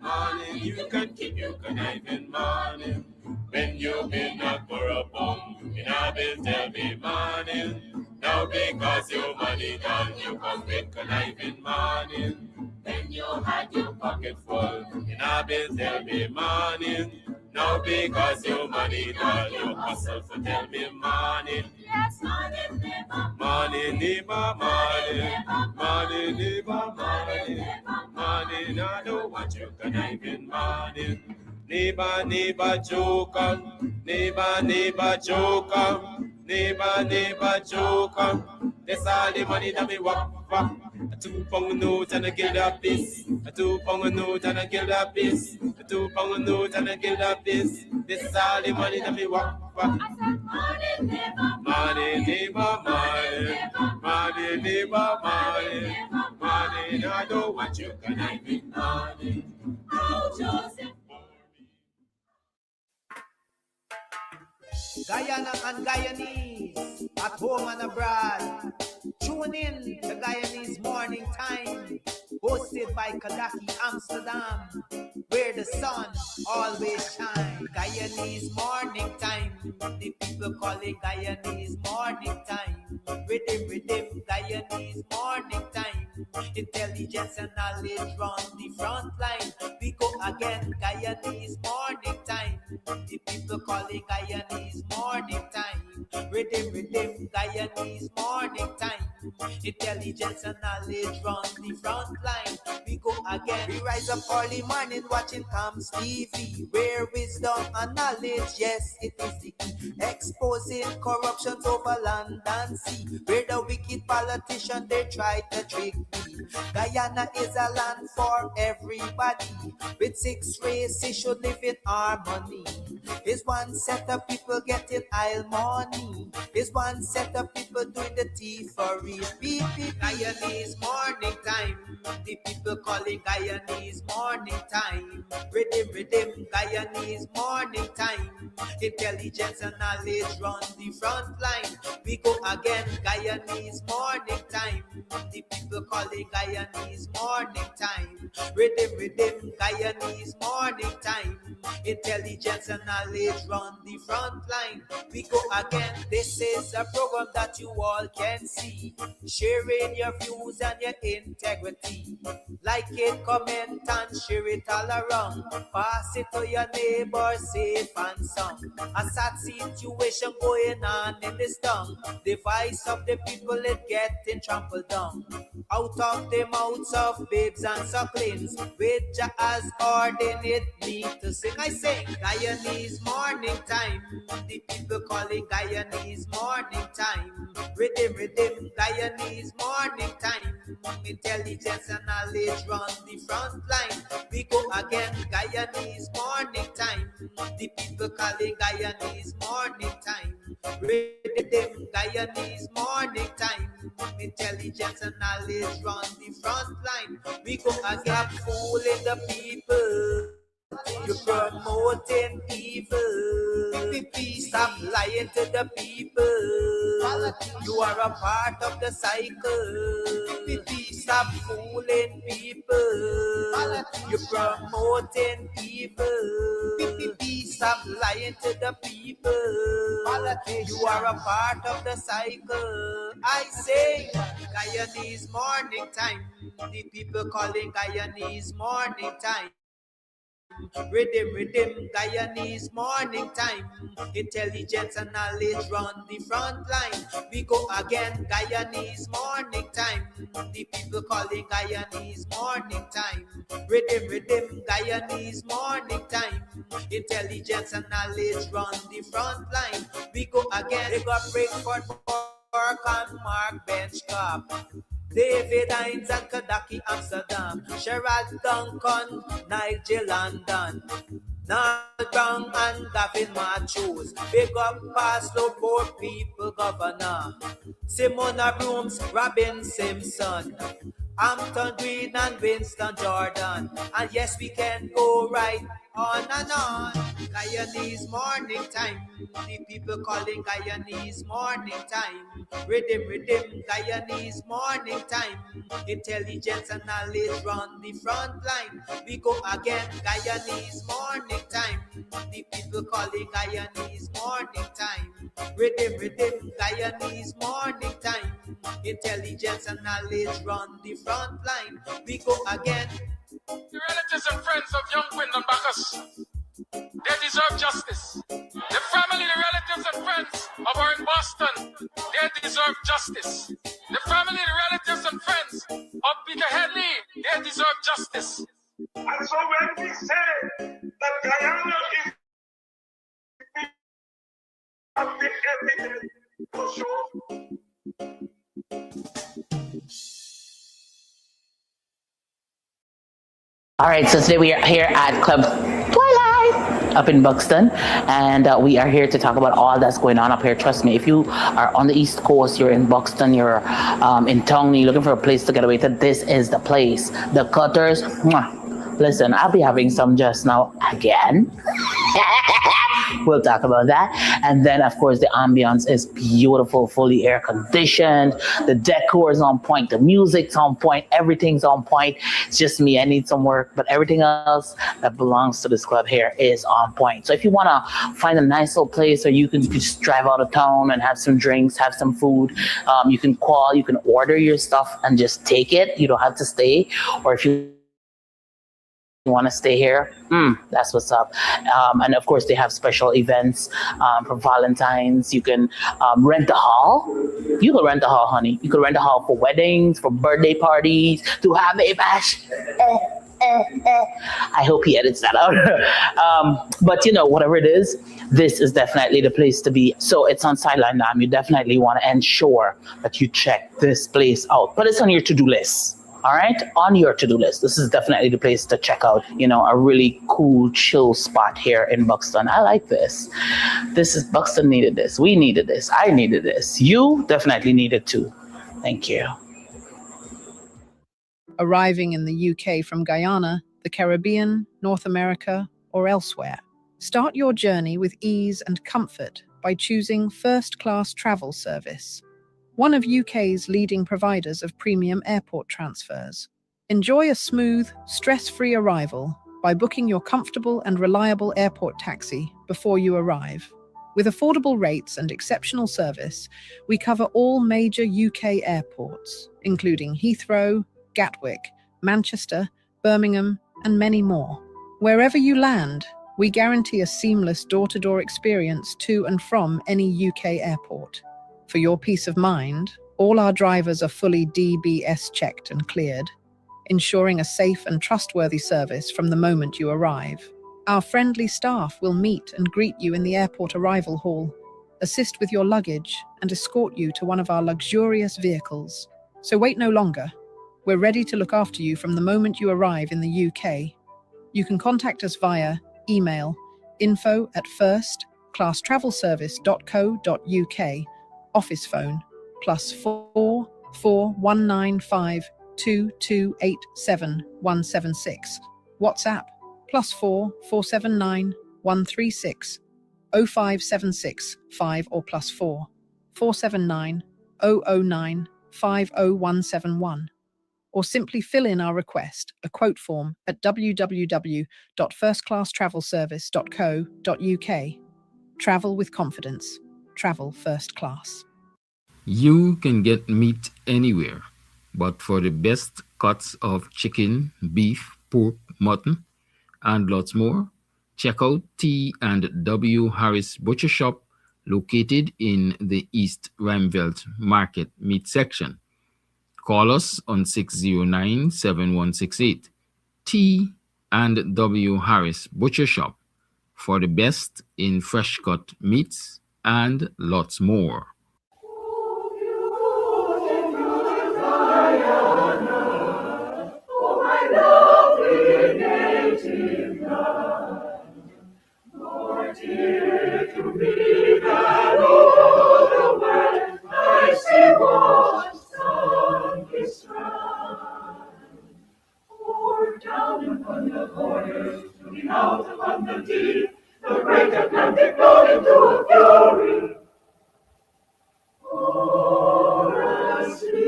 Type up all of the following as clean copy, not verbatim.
Money. You can keep your conniving money. When you been a corrupt in a bill, tell me money. Now because your money done, you come with conniving money. When you had your pocket full in a bill, tell me money. Now because your money done, you hustle for tell me money. Yes, money, neighbor. Money, neighbor, money. Money, neighbor, money. Money, I don't want you conniving money. Neighbor, neighbor, joker. Neighbor, neighbor, joker. Neighbor, neighbor, joker. That's all the money that me walk for. A 2 pound note and a guilder piece. A 2 pound note and a guilder piece. A 2 pound note and a guilder piece. This is all the money that me walk for. I said money, neighbor, money, neighbor, money. Money, neighbor, money. Money, I don't want you conniving money. Oh, Joseph. Guyana and Guyanese, at home and abroad. Tune in to Guyanese Morning Time, hosted by Kadaki Amsterdam, where the sun always shines. Guyanese Morning Time, the people call it Guyanese Morning Time. Rhythm, Guyanese Morning Time. Intelligence and knowledge run the front line. We go again, Guyanese Morning Time. The people call it Guyanese Morning Time. Rhythm, Guyanese Morning Time. Intelligence and knowledge run the front line. We go again. We rise up early morning watching Tom's TV, where wisdom and knowledge, yes, it is the key. Exposing corruption over land and sea, where the wicked politicians, they try to trick me. Guyana is a land for everybody. With 6 races should live in harmony. Is one set of people getting aisle money. Is one set of people doing the thievery. Guyanese Morning Time. The people calling Guyanese Morning Time. Rhythm, Guyanese Morning Time. Intelligence and knowledge run the front line. We go again, Guyanese Morning Time. The people calling Guyanese Morning Time. Rhythm, Guyanese Morning Time. Intelligence and knowledge run the front line. We go again. This is a program that you all can see, sharing your views and your integrity. Like it, comment and share it all around. Pass it to your neighbor, safe and sound. A sad situation going on in this town. The voice of the people is getting trampled down. Out of the mouths of babes and sucklings, with Jah as ordained me to sing. I sing Guyanese Morning Time. The people calling Guyanese Morning Time. Rhythm, Guyanese Morning Time. Intelligence and knowledge run the front line. We go again, Guyanese Morning Time. The people calling Guyanese Morning Time. Rhythm, Guyanese Morning Time. Intelligence and knowledge run the front line. We go again, fooling the people. You're promoting evil. Stop lying to the people. You are a part of the cycle. Stop fooling people. You're promoting evil. Stop lying to the people. You are a part of the cycle. I say Guyanese Morning Time. The people calling Guyanese Morning Time. Rhythm, Guyanese Morning Time. Intelligence and knowledge run the front line. We go again, Guyanese Morning Time. The people calling Guyanese Morning Time. Rhythm, Guyanese Morning Time. Intelligence and knowledge run the front line. We go again, they got Breakford, Park and Mark Benchcop. David Hines and Kadaki Amsterdam, Sherrod Duncan, Nigel London, Nal Brown and Gavin Matthews. Big up Pastor, poor people governor, Simona Brooms, Robin Simpson, Hampton Green and Winston Jordan. And yes, we can go right On and on. Guyanese morning time. The people calling Guyanese morning time. Rhythm, rhythm, Guyanese morning time. Intelligence and knowledge run the front line. We go again, Guyanese morning time. The people calling Guyanese morning time. Rhythm, rhythm, Guyanese morning time. Intelligence and knowledge run the front line. We go again. The relatives and friends of young Wyndham Bacchus, they deserve justice. The family, the relatives and friends of our in Boston, they deserve justice. The family, the relatives and friends of Peter Headley, they deserve justice. And so when we say that Guyana is the evidence to show. All right, so today we are here at Club Twilight up in Buxton, and we are here to talk about all that's going on up here. Trust me, if you are on the East Coast, you're in Buxton, you're in town, you're looking for a place to get away to, this is the place. The Cutters, mwah. Listen, I'll be having some just now again. We'll talk about that. And then, of course, the ambience is beautiful, fully air conditioned. The decor is on point. The music's on point. Everything's on point. It's just me. I need some work. But everything else that belongs to this club here is on point. So if you want to find a nice little place where you can just drive out of town and have some drinks, have some food, you can call, you can order your stuff and just take it. You don't have to stay. Or if you want to stay here, that's what's up. And of course, they have special events for Valentine's. You can rent a hall. You can rent a hall, honey. You can rent a hall for weddings, for birthday parties, to have a bash. I hope he edits that out. But you know, whatever it is, this is definitely the place to be. So it's on Sideline Dam. You definitely want to ensure that you check this place out. But it's on your to-do list. All right, on your to-do list. This is definitely the place to check out, you know, a really cool, chill spot here in Buxton. I like this. Buxton needed this. We needed this. I needed this. You definitely need it too. Thank you. Arriving in the UK from Guyana, the Caribbean, North America, or elsewhere. Start your journey with ease and comfort by choosing first-class travel service, one of UK's leading providers of premium airport transfers. Enjoy a smooth, stress-free arrival by booking your comfortable and reliable airport taxi before you arrive. With affordable rates and exceptional service, we cover all major UK airports, including Heathrow, Gatwick, Manchester, Birmingham, and many more. Wherever you land, we guarantee a seamless door-to-door experience to and from any UK airport. For your peace of mind, all our drivers are fully DBS checked and cleared, ensuring a safe and trustworthy service from the moment you arrive. Our friendly staff will meet and greet you in the airport arrival hall, assist with your luggage, and escort you to one of our luxurious vehicles. So wait no longer. We're ready to look after you from the moment you arrive in the UK. You can contact us via email info@firstclasstravelservice.co.uk, office phone +4 4195 2287 176, WhatsApp +4 479 136 0576 5 or +4 479 009 50171, or simply fill in our request, a quote form, at www.firstclasstravelservice.co.uk. Travel with confidence. Travel first class. You can get meat anywhere, but for the best cuts of chicken, beef, pork, mutton, and lots more, check out T&W Harris Butcher Shop, located in the East Rheinveld Market Meat section. Call us on 609-7168. T&W Harris Butcher Shop, for the best in fresh cut meats and lots more. Down upon the borders to coming out upon the deep, the great Atlantic flowed into a fury. Chorus we,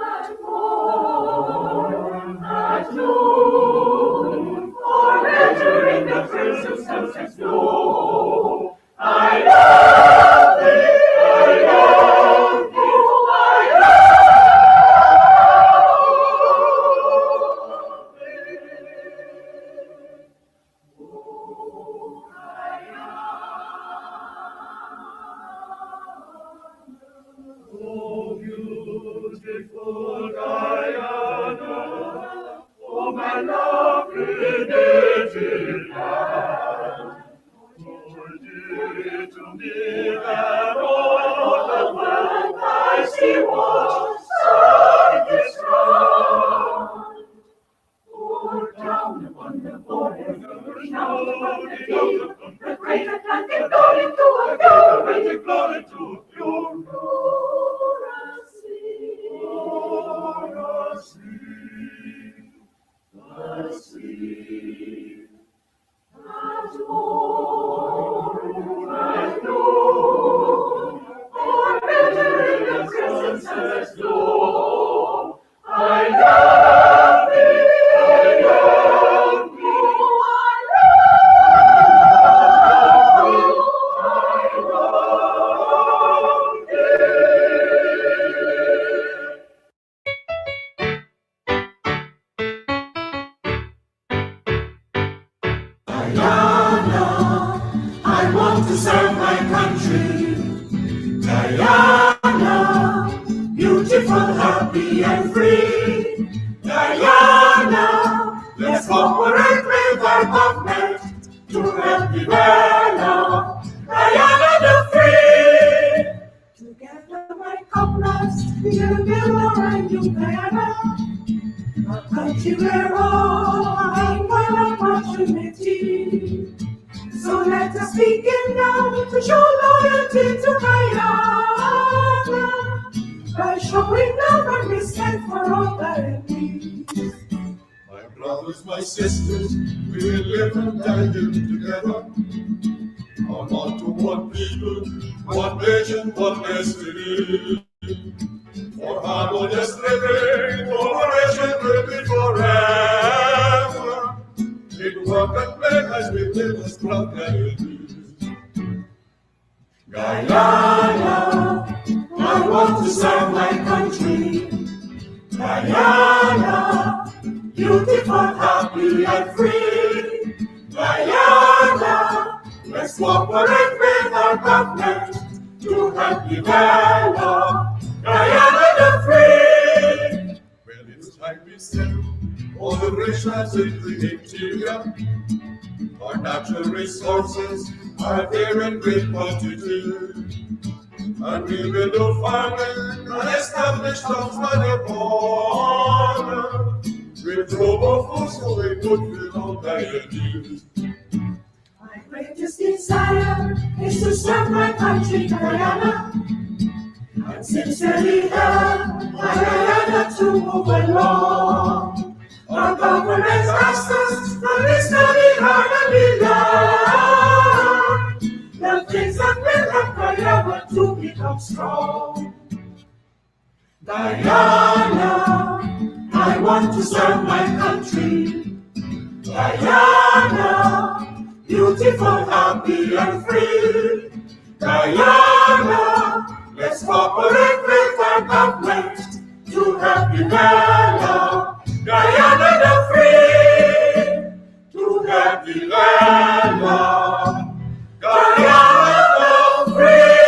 at morn, at noon, for measuring the prince of sunset's glow. I love thee, I love you, I love thee. Oh, beautiful Guyana, oh, my lovely native land. To me that all the world I see was this round. Pour down upon the border, down upon the deep, the great Atlantic flowed into a fury, flowed into a fury. The sea, at morn, at noon, or measuring the crescent sunset's glow. I love thee, I love you, Guyana, I want to serve my country. Guyana, beautiful, happy, and free. Guyana, let's cooperate with our government to help develop Guyana the free. Together, my comrades, we'll build a brand new Guyana, a country where all have one opportunity. So let us begin now to show loyalty to Guyana by showing love and respect for all Guyanese. My brothers, my sisters, we will live and die together. On to one people, one nation, one destiny. For harmonious living, cooperation will be forever. In work and play as we live as proud Guyanese. Guyana, I want to serve my country. Guyana, beautiful, happy, and free. Guyana, let's cooperate with our government to help develop Guyana the free. Well, it's time we settle all the rich lands in the interior. Our natural resources are there in great quantity. And we will do farming and establish towns by the border. With global food so we could fill all Guyanese. My greatest desire is to serve my country, Guyana, and sincerely help Guyana to move along. Our government asks us to study hard and be learned the things that will help Guyana to become strong. Guyana, I want to serve my country. Guyana, beautiful, happy, and free. Guyana, let's cooperate with our government to help develop Guyana the free. To help develop Guyana the free.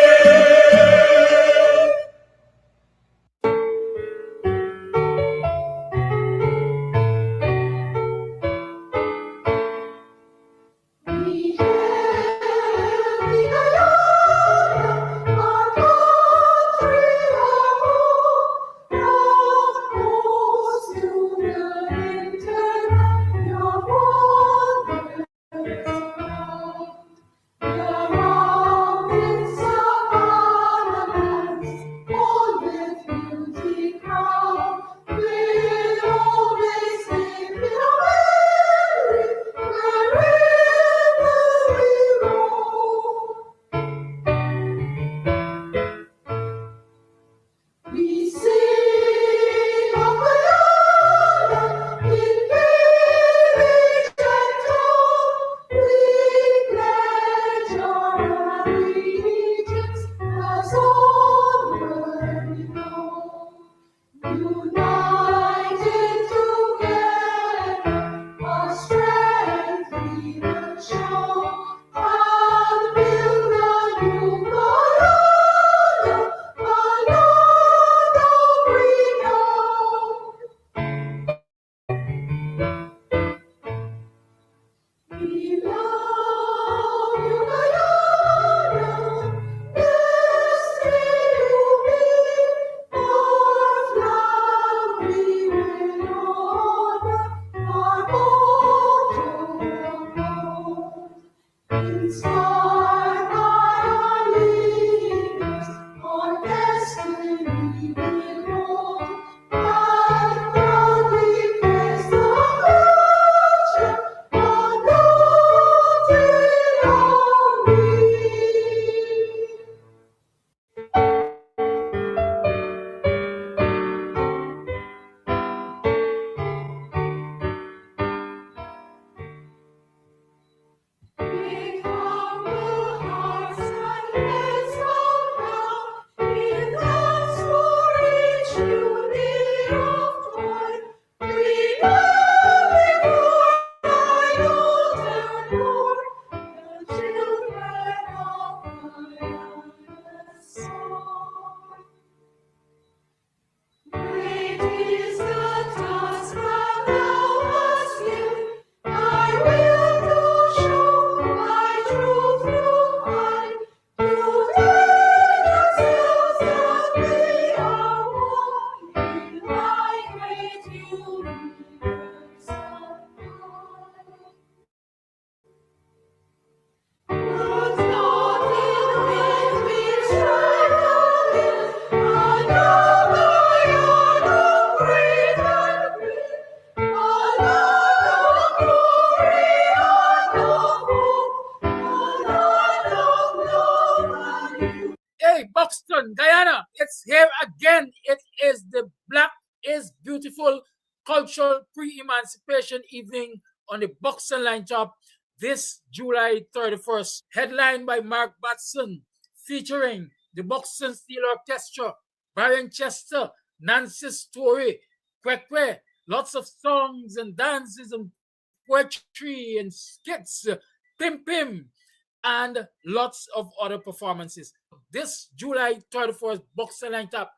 United together, our strength we will show, and build a new Guyana, a land of freedom. We love you, Guyana, destiny you be, our flag we will honor, our motto will hold. Inspired by our leaders, our destiny will hold, and proudly face the future, undaunted army. With humble hearts and heads held down, we dance for each new day of toil. Freedom before night altered war, the children of Guyana's song. Great is the task that thou hast given, thy will to show, thy truth to find, to teach ourselves that we are one in thy great universal mind. Words not in vain we strive to build, a new Guyana great and free, a land of glory and of hope, a land of love and unity. Hey, Buxton, Guyana, it's here again. It is the Black is Beautiful Cultural Pre-Emancipation Evening on the Buxton Line Top this July 31st. Headlined by Mark Batson, featuring the Buxton Steel Orchestra, Brian Chester, Nancy Story, Kwekwe, lots of songs and dances and poetry and skits, Pim Pim, and lots of other performances. This July 31st, Buxton Line Top,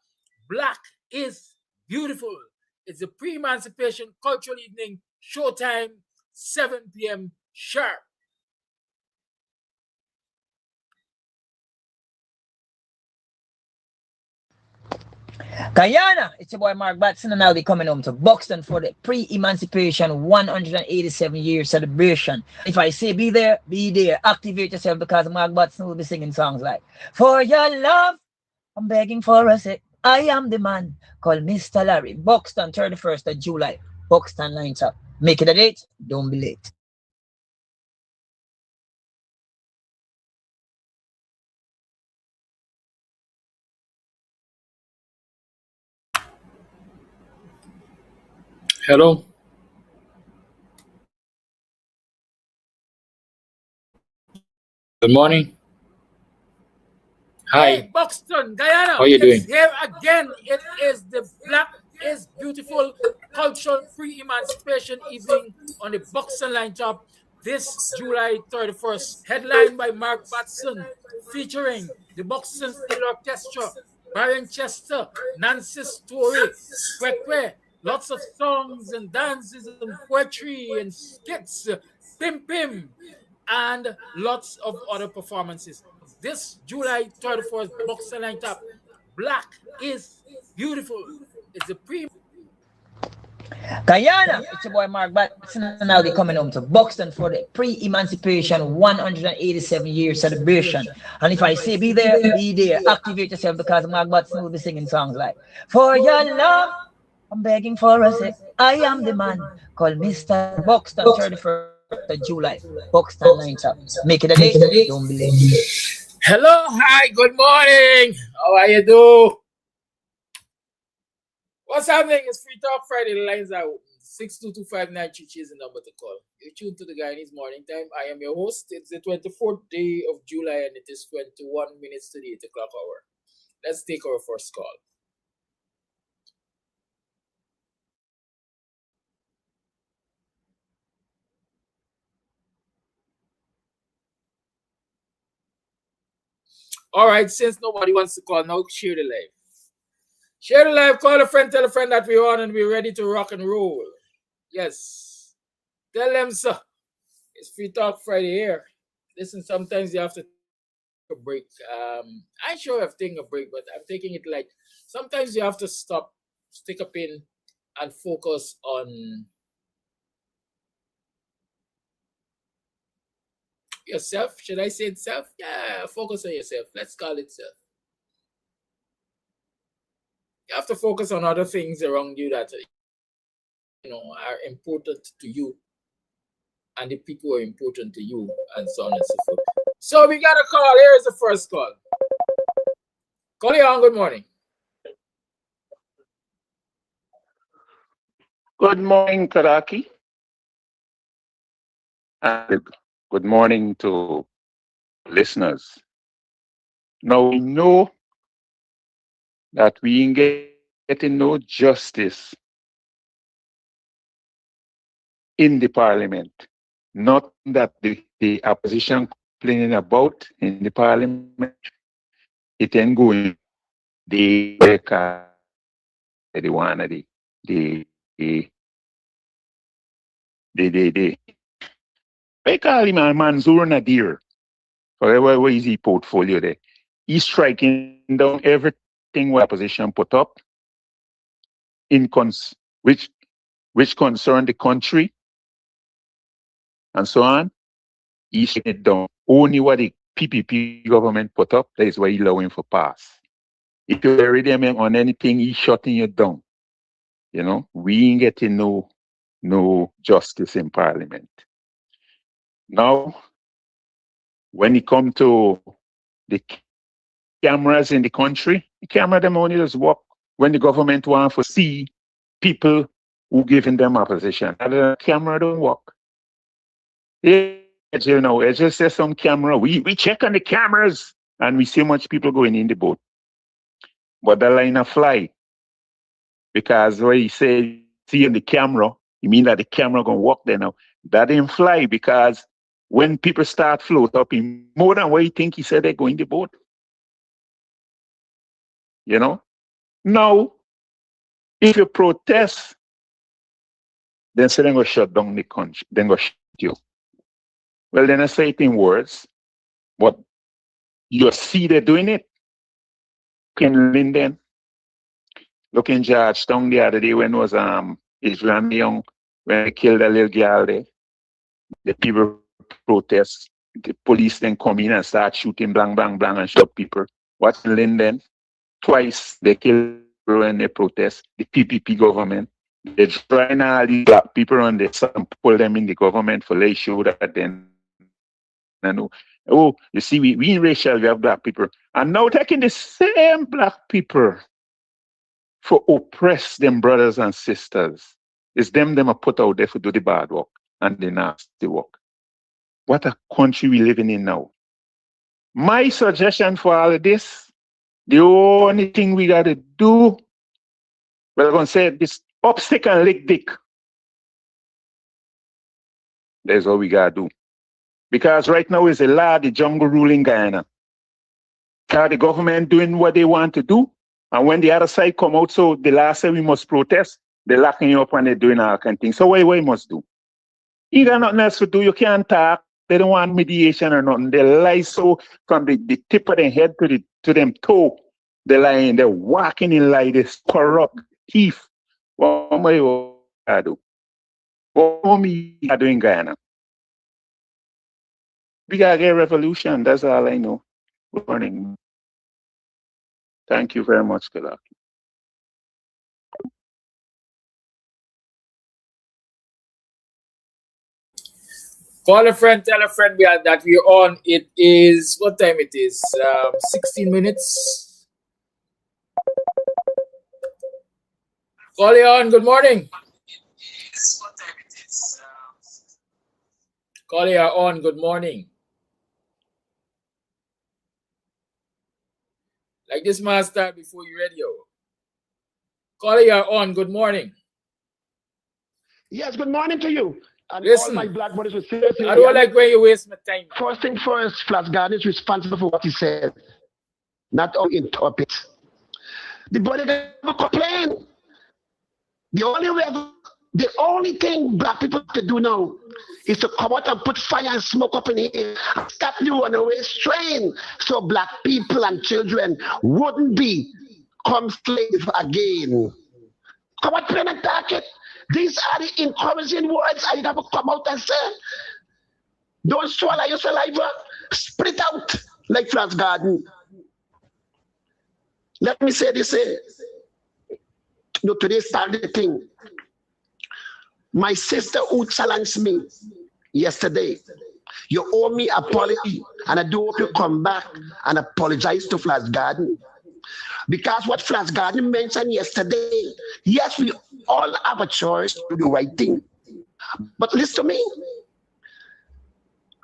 Black is Beautiful. It's a pre-emancipation cultural evening, showtime, 7 p.m. sharp. Guyana, it's your boy Mark Batson, and I'll be coming home to Buxton for the pre-emancipation 187-year celebration. If I say be there, be there. Activate yourself, because Mark Batson will be singing songs like "For Your Love, I'm Begging for a Sec, I Am the Man, Call Mr. Larry." Buxton, 31st of July. Buxton Lines Up. Make it a date, don't be late. Hello. Good morning. Hi. Hey, Buxton, Guyana. How you doing? It's here again. It is the Black is Beautiful Cultural Pre-Emancipation Evening on the Buxton Line Top this July 31st. Headlined by Mark Batson, featuring the Buxton Steel Orchestra, Brian Chester, Nancy Story, Kwekwe, lots of songs and dances and poetry and skits, Pim Pim, and lots of other performances. This July 31st, Buxton Line Top, Black is Beautiful. It's a pre. Guyana, it's your boy Mark Batson, and I'll be coming home to Buxton for the pre-emancipation 187-year celebration. And if I say be there, be there. Activate yourself, because Mark Batson will be singing songs like "For Your Love, I'm Begging for a Sec, I Am the Man, Call Mr. Buxton." 31st of July. Buxton Lines Up. Make it a date, don't be late. Hello, hi, good morning. How are you do? What's happening? It's Free Talk Friday. The lines are open. 6225933 is the number to call. You're tuned to the Guyanese Morning Time. I am your host. It's the 24th day of July, and it is 21 minutes to the 8 o'clock hour. Let's take our first call. All right, since nobody wants to call now, share the live. Share the live, call a friend, tell a friend that we're on and we're ready to rock and roll. Yes. Tell them so. It's Free Talk Friday here. Listen, sometimes you have to take a break. I sure have taken a break, but I'm taking it like sometimes you have to stop, stick a pin, and focus on yourself. Should I say it self? Yeah, focus on yourself. Let's call it self. You have to focus on other things around you that are important to you, and the people who are important to you, and so on and so forth. So we got a call. Here is the first call. Call you on. Good morning. Good morning, Karaki. And good morning to listeners. Now we know that we ain't getting no justice in the parliament. Not that the opposition complaining about in the parliament, it ain't going. The one of the the the they call him a Mansour Nadir. Where is he portfolio there? He's striking down everything what opposition put up in which concern the country and so on. He's shutting it down. Only what the PPP government put up, that is why he allowing for pass. If you read him on anything, he's shutting you down. We ain't getting no justice in parliament. Now, when it come to the cameras in the country, the camera them only just work when the government want to see people who giving them opposition. And the camera don't work. It just says some camera. We check on the cameras and we see much people going in the boat. But the line of fly. Because when he say see on the camera, you mean that the camera gonna work there now. That didn't fly because when people start float up in more than what you think he said they're going the boat. Now, if you protest, then say they're gonna shut down the country, then go shut you. Well, then I say it in words, but you see they're doing it. In Linden, look in Georgetown the other day when it was Israel Young, when they killed a little girl there. The people protest. The police then come in and start shooting blang, blang, blang and shoot people. What's in Linden? Twice they killed people when they protest. The PPP government. They're trying all these black people on the sun, pull them in the government for they show that then. Oh, you see, we in racial, we have black people. And now taking the same black people for oppress them brothers and sisters. It's them are put out there for do the bad work and the nasty work. What a country we living in now. My suggestion for all of this, the only thing we got to do, well, I'm going to say this, up stick and lick dick. That's all we got to do. Because right now is a law, the jungle rule in Guyana. The government doing what they want to do. And when the other side come out, so the last say we must protest, they're locking you up and they're doing all kind of things. So what you must do? You got nothing else to do. You can't talk. They don't want mediation or nothing. They lie so from the tip of their head to them toe. They're lying. They're walking in like this corrupt thief. What am I do? What am I doing in Guyana? We gotta get a revolution. That's all I know. Good morning. Thank you very much, Kalak. Call a friend, tell a friend that we're on. It is, what time it is? 16 minutes. Call you on. Good morning. Call you on. Good morning. Like this master before you radio. Call you on. Good morning. Yes, good morning to you. And Listen, all my black brothers will say I don't like when you waste my time. First thing first, Flash Garden is responsible for what he said. not how we interpret. The body never complain. The only thing black people have to do now is to come out and put fire and smoke up in the air and stop the runaway strain so black people and children wouldn't be come slave again. Come out plain and talk it. These are the encouraging words I have to come out and say. Don't swallow your saliva. Spit it out like Flash Garden. Let me say this. Today started the thing. My sister who challenged me yesterday, you owe me apology, and I do hope you come back and apologize to Flash Garden. Because what Flash Garden mentioned yesterday, yes, we all have a choice to do the right thing. But listen to me.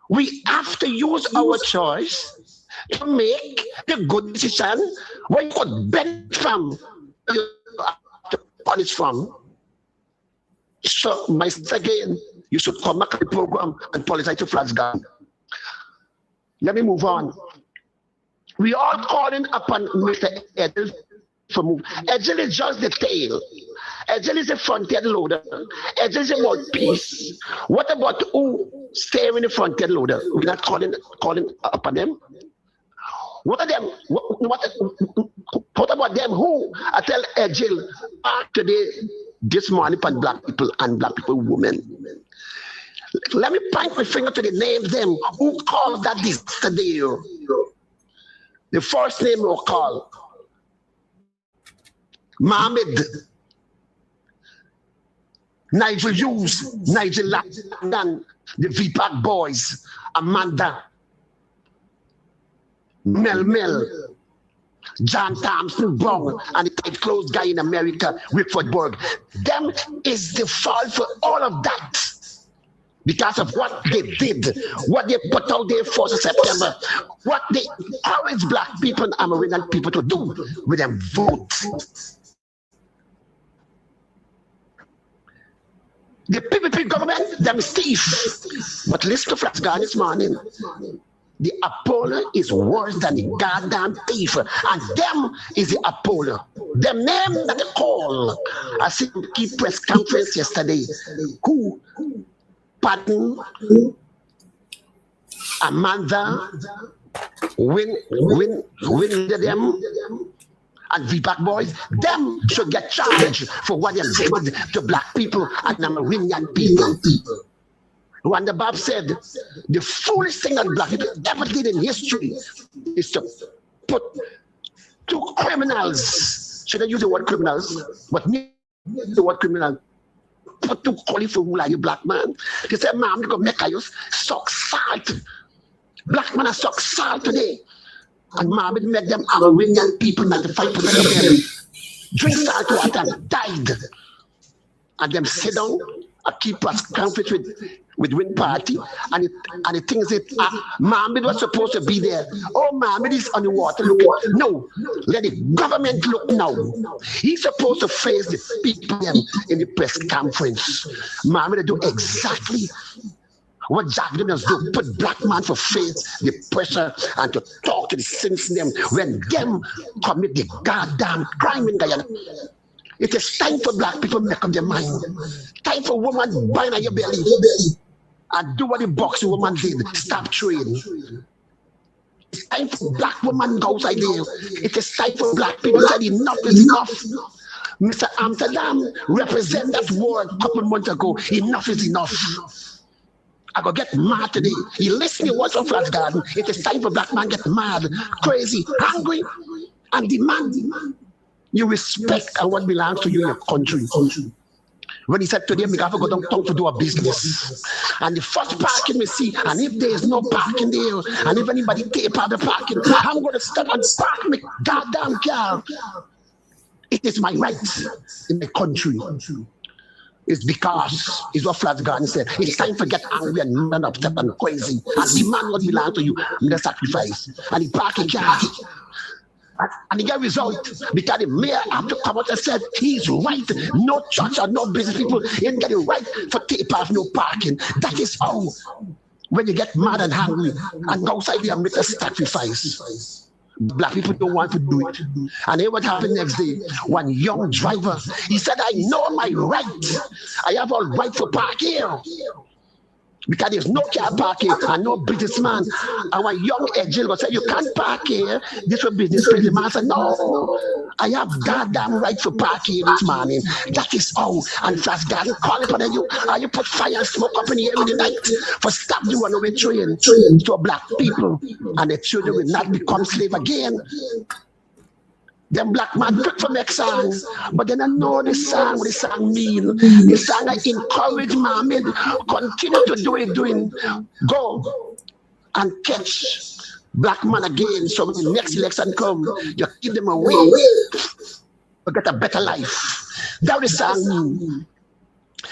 We have to use our choice to make the good decision where you could benefit from, you have to punish from. So, my again, you should come back to the program and apologize to Flash Garden. Let me move on. We are calling upon Mr. Edel for move. Edel is just the tail. Edel is a front-end loader. Edel is a mouthpiece. What about who steering the front-end loader? We're not calling upon them. What are them? What about them? Who? I tell Edel today, this morning, upon black people and black people women. Let me point my finger to the names them who caused that yesterday. The first name we'll call Mohammed, Nigel Hughes, Nigel London, the VPAC boys, Amanda, Mel, John Thompson Brown, and the tight clothes guy in America, Rickford Berg. Them is the fault for all of that. Because of what they did, what they put out there 4th of September, what they encourage black people and American people to do with them vote. The PPP government, them is thief. But listen to Flash Garden this morning. The Apollo is worse than the goddamn thief. And them is the Apollo. The name that they call. I see key press conference yesterday. Who? Patton, Amanda, win them, and VPAC boys, them should get charged for what they did to black people and American people. Wanda Bob said, the foolish thing that black people ever did in history is to put 2 criminals, should I use the word criminals, but the word criminal, put 2 calling for who are you, black man? They said, ma'am, you go make you suck salt. Black man suck salt today. And ma'am, it make them American people, 95% of them drink salt water and died. And them sit down and keep us conflict with Win Party, and the things that Mohammed was supposed to be there. Oh, Mohammed is on the water looking. No, let the government look now. He's supposed to face the people in the press conference. Mohammed do exactly what Jack Daniels do, put black man to face the pressure and to talk to the citizens them when them commit the goddamn crime in Guyana. It is time for black people to make up their mind. Time for women buying on your belly and do what the boxing woman did. Stop trading. It's time for black women go outside there. It is time for black people to say enough is enough. Mr. Amsterdam represent that word a couple months ago. Enough is enough. I go get mad today. You listen to what's on Flash Garden. It is time for black man get mad, crazy, hungry, and demand. You respect what belongs to you in your country. When he said today, we have to go downtown to do a business. And the first parking we see, and if there is no parking there, and if anybody take part of the parking, I'm going to stop and park my goddamn car. It is my right in my country. It's because, it's what Flash Garden said, it's time to get angry and run upset and crazy and demand what belongs to you in the sacrifice. And the parking car. And the get result because the mayor have to come out and said he's right. No church or no business people ain't getting right for take off no parking. That is how when you get mad and hungry and go outside there and make a sacrifice. Black people don't want to do it. And then what happened next day? One young driver, he said, I know my right. I have a right for park here. Because there's no car park here and no businessman. And one young agent will say, you can't park here. This will business crazy man. I said, no, I have goddamn right to park here this morning. That is all. And Flash Garden call upon you. And you put fire and smoke up in the air in the night for stop the runaway train to black people. And the children will not become slave again. Them black man quick for make song, but then I know the song mean. The song I encourage Mohammed, continue to do it, go and catch black man again. So when the next election come, you give them away to get a better life. That is song mean.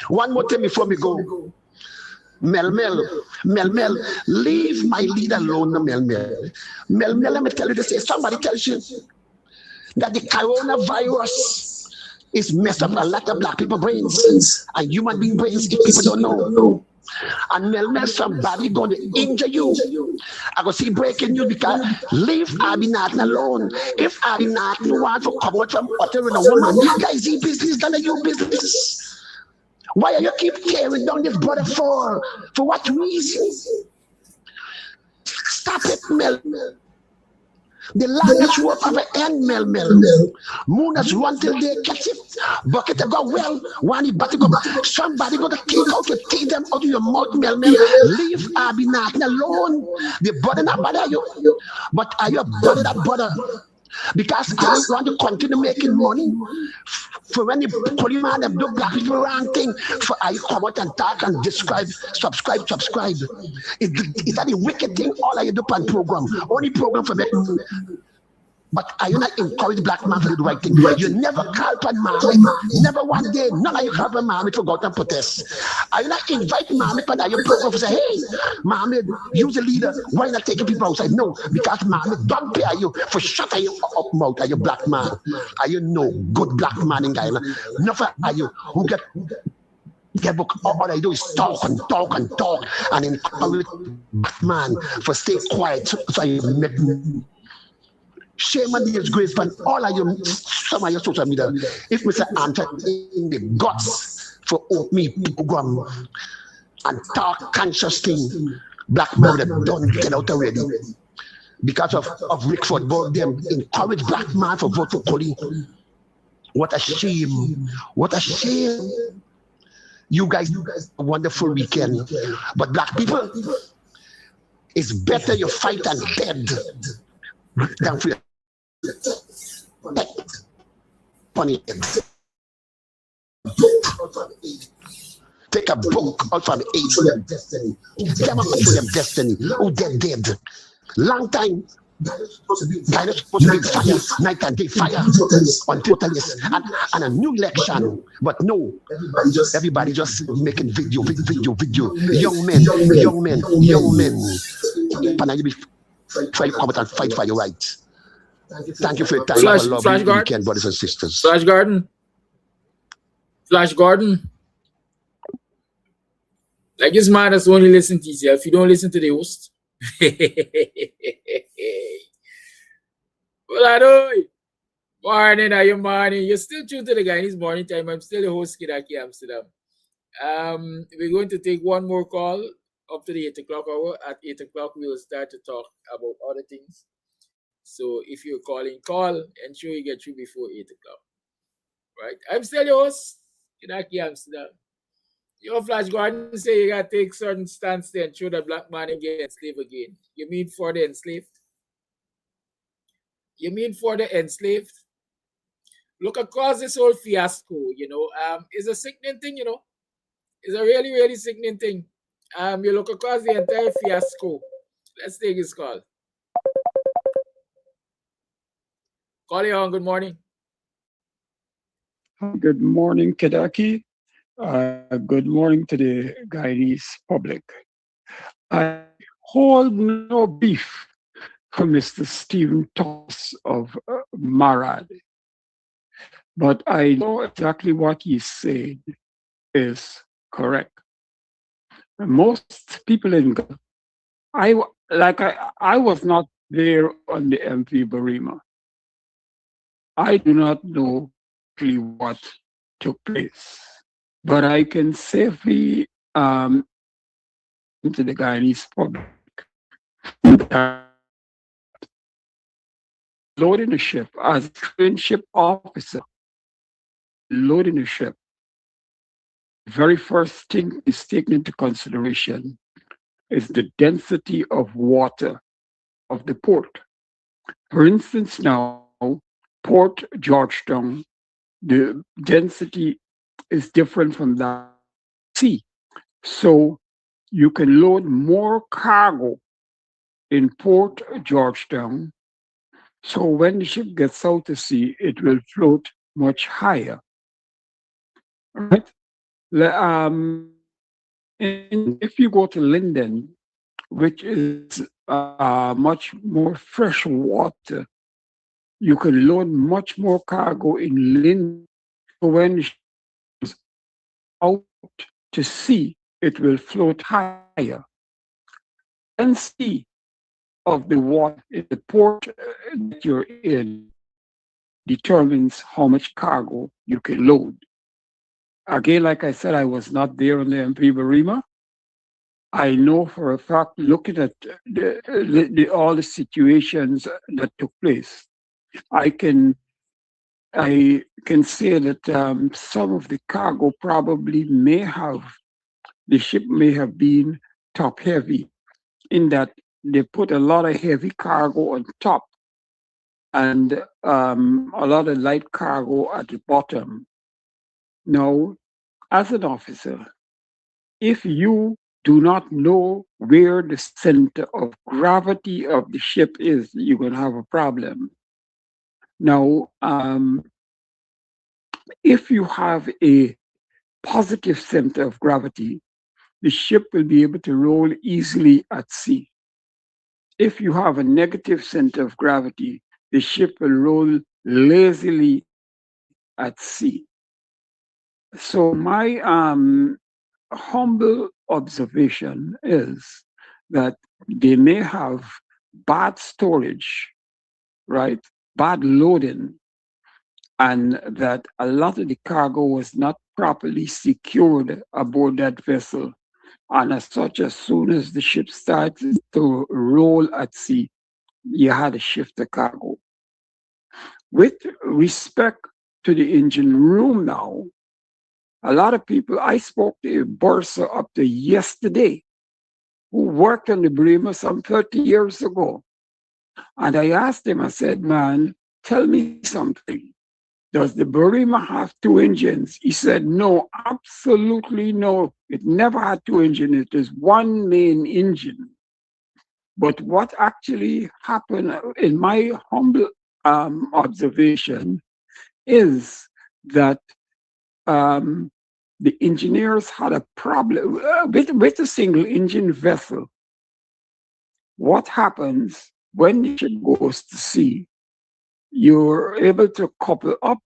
One more thing before we go. Mel, leave my leader alone, Mel. Mel, let me tell you this. Somebody tells you that the coronavirus is messed up a lot of black people brains and human being brains if people don't know. And Mel, somebody going to injure you. I go see breaking news because leave Abby Norton alone. If Abby Norton wants to come out from uttering a woman, guys, he business than you business. Why are you keep tearing down this brother for? For what reason? Stop it, Mel. The longest rope of an end, Mel. Mooners run till they catch it. Bucket go well, one but go. Somebody got to take out to take them out of your mouth, Mel. Leave Abby Norton alone. The body not bother you. But are you body that bother? Because I want to continue making money. For when the police man them do black people wrong thing, for I come out and talk and describe, subscribe. It's that the wicked thing all I do on program. Only program for making money. But I do not encourage black man to do the right thing. You never call upon Mohammed. Never one day, none of you call upon Mohammed to go out and protest. I do not invite Mohammed for your program to say, hey, Mohammed, you're the leader. Why not taking people outside? No, because Mohammed don't pay you for shutting you up mouth. Are you black man? Are you no good black man in Guyana? Never are you who get book. All I do is talk and encourage black man for stay quiet so you make shame and disgrace from all of you, some of your social media. If Mr. Anta in the guts for me program and talk conscious thing, black man would have done get out already. Because of Rickford, both them encourage black man for vote for Colleen. What a shame. What a shame. You guys a wonderful weekend. But black people, it's better you fight and dead than for funny. Take a book out from age for their destiny. Come up for their destiny. Oh, they're dead. Long time. Guys supposed to be fire, night and day fire on totalists and a new election. But no, everybody just making video. Young men. And you be try to come out and fight for your rights. Thank you for your time. Have a lovely weekend, brothers and sisters. Flash Gordon. Like this man that's only listen to yourself. You don't listen to the host. Well, I know. Morning, are you morning? You're still tuned to the Guyanese Morning Time. I'm still the host, Kidaki Amsterdam. We're going to take one more call up to the 8 o'clock hour. At 8 o'clock, we will start to talk about other things. So if you're calling, call. Ensure you get through before 8 o'clock. Right? I'm still your host, Kidaki Amsterdam. Your Flash Gordon say you gotta take certain stance to ensure that black man ain't get enslaved again. You mean for the enslaved? Look across this whole fiasco, it's a sickening thing, It's a really, really sickening thing. You look across the entire fiasco. Let's take this call. Call you on. Good morning. Good morning, Kedaki. Good morning to the Guyanese public. I hold no beef for Mr. Stephen Thomas of Marad, but I know exactly what he said is correct. Most people in I was not there on the MV Barima. I do not know exactly what took place, but I can safely into the Guyanese public that loading a ship as a trained ship officer, loading a ship, the very first thing is taken into consideration is the density of water of the port. For instance, now, Port Georgetown, the density is different from that sea. So you can load more cargo in Port Georgetown. So when the ship gets out to sea, it will float much higher. Right? If you go to Linden, which is much more fresh water, you can load much more cargo in Linden. So when the ship is out to sea, it will float higher. Density of the water in the port that you're in determines how much cargo you can load. Again, like I said, I was not there on the MP Barima. I know for a fact, looking at all the situations that took place, I can say that some of the cargo probably the ship may have been top heavy, in that they put a lot of heavy cargo on top and a lot of light cargo at the bottom. Now, as an officer, if you do not know where the center of gravity of the ship is, you're going to have a problem. Now, if you have a positive center of gravity, the ship will be able to roll easily at sea. If you have a negative center of gravity, the ship will roll lazily at sea. So my humble observation is that they may have bad storage, right? Bad loading, and that a lot of the cargo was not properly secured aboard that vessel. And as such, as soon as the ship started to roll at sea, you had to shift the cargo. With respect to the engine room now, a lot of people, I spoke to a bursar up to yesterday who worked on the Bremer some 30 years ago. And I asked him, I said, man, tell me something. Does the Bremer have two engines? He said, no, absolutely no. It never had two engines. It is one main engine. But what actually happened, in my humble observation, is that the engineers had a problem with a single engine vessel. What happens when the ship goes to sea? You're able to couple up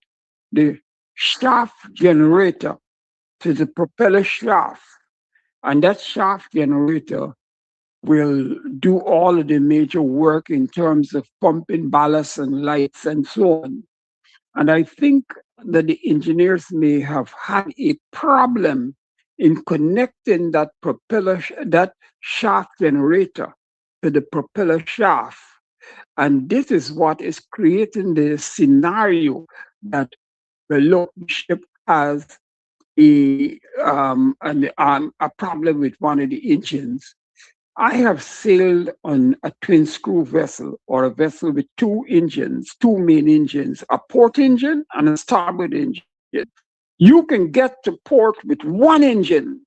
the shaft generator to the propeller shaft, and that shaft generator will do all of the major work in terms of pumping ballast and lights and so on. And I think that the engineers may have had a problem in connecting that that shaft generator to the propeller shaft. And this is what is creating the scenario that the look ship has a problem with one of the engines. I have sailed on a twin screw vessel, or a vessel with two engines, two main engines, a port engine and a starboard engine. You can get to port with one engine.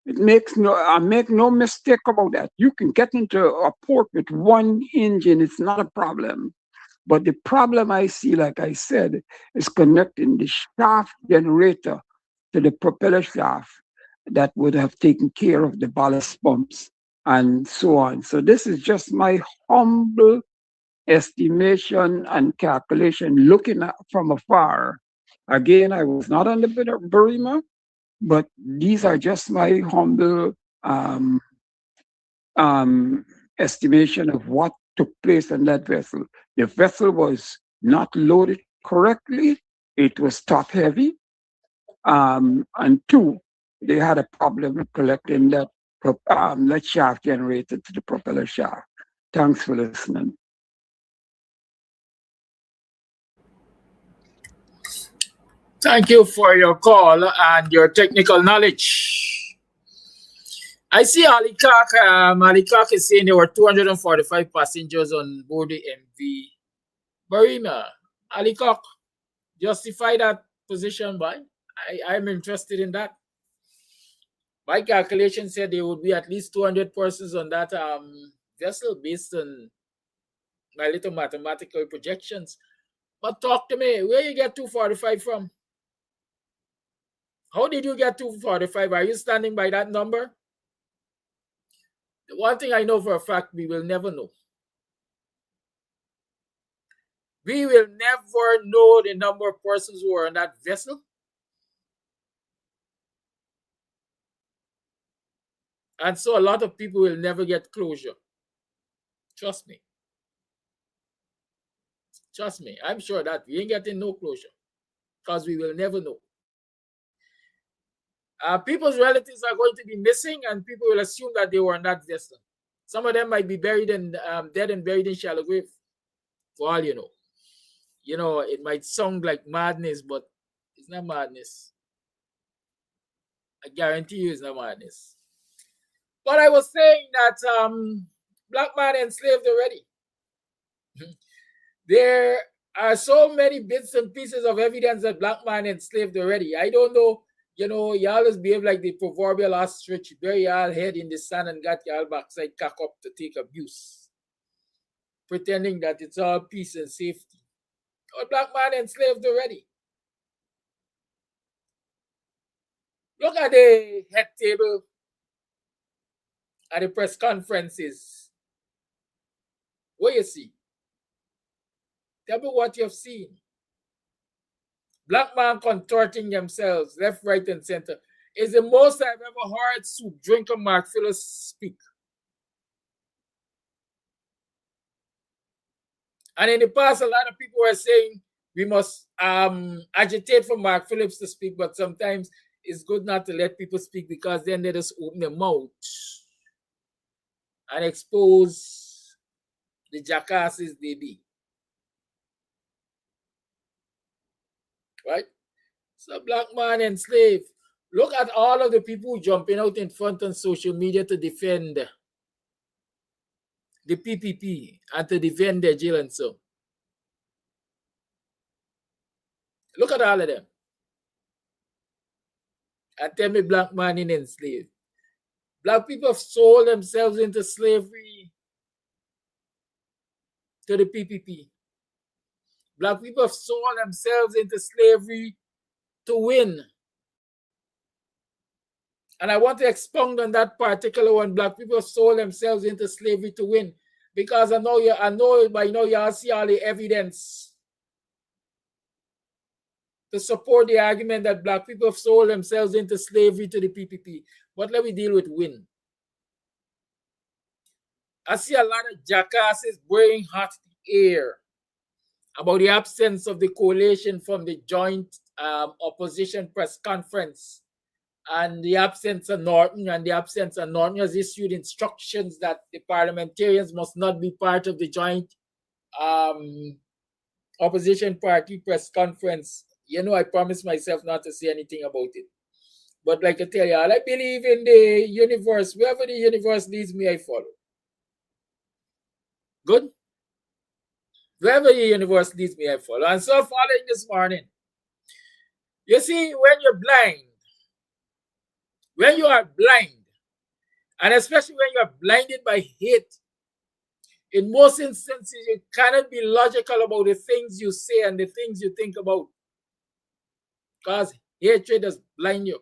I make no mistake about that. You can get into a port with one engine. It's not a problem. But the problem I see, like I said, is connecting the shaft generator to the propeller shaft that would have taken care of the ballast pumps and so on. So this is just my humble estimation and calculation looking at from afar. Again, I was not on the Burima, but these are just my humble estimation of what took place on that vessel. The vessel was not loaded correctly. It was top heavy. And two, they had a problem collecting that shaft generated to the propeller shaft. Thanks for listening. Thank you for your call and your technical knowledge. I see Ali Kak. Ali Kak is saying there were 245 passengers on board the MV Barima. Ali Kak, justify that position, boy. I'm interested in that. My calculation said there would be at least 200 persons on that vessel based on my little mathematical projections. But talk to me, where you get 245 from? How did you get 245? Are you standing by that number? The one thing I know for a fact, we will never know. We will never know the number of persons who are on that vessel. And so a lot of people will never get closure. Trust me. Trust me. I'm sure that we ain't getting no closure because we will never know. People's relatives are going to be missing and people will assume that they were on that vessel. Some of them might be buried in dead and buried in shallow grave, for all you know. You know, it might sound like madness, but it's not madness. I guarantee you it's not madness. But I was saying that black man enslaved already. There are so many bits and pieces of evidence that black man enslaved already. I don't know, you know, y'all just behave like the proverbial ostrich, bury y'all head in the sand and got y'all backside cock up to take abuse, pretending that it's all peace and safety. Or black man enslaved already. Look at the head table at the press conferences. What you see? Tell me what you've seen. Black man contorting themselves left, right, and center is the most I've ever heard soup drinker Mark Phillips speak. And in the past, a lot of people were saying we must agitate for Mark Phillips to speak, but sometimes it's good not to let people speak because then they just open their mouth and expose the jackasses they be. Right? So black man enslaved. Look at all of the people jumping out in front on social media to defend the PPP and to defend their jail and so. Look at all of them. And tell me black man in enslaved. Black people have sold themselves into slavery to the PPP. Black people have sold themselves into slavery to win. And I want to expound on that particular one. Black people have sold themselves into slavery to win. Because I know by now y'all see all the evidence to support the argument that black people have sold themselves into slavery to the PPP. But let me deal with win. I see a lot of jackasses blowing hot air about the absence of the coalition from the joint opposition press conference and the absence of Norton, and the absence of Norton has issued instructions that the parliamentarians must not be part of the joint opposition party press conference. You know, I promised myself not to say anything about it. But like I tell you, all I believe in the universe. Wherever the universe leads me, I follow. Good? Wherever the universe leads me, I follow. And so following this morning, you see, when you're blind, when you are blind, and especially when you are blinded by hate, in most instances, you cannot be logical about the things you say and the things you think about. Because hatred does blind you.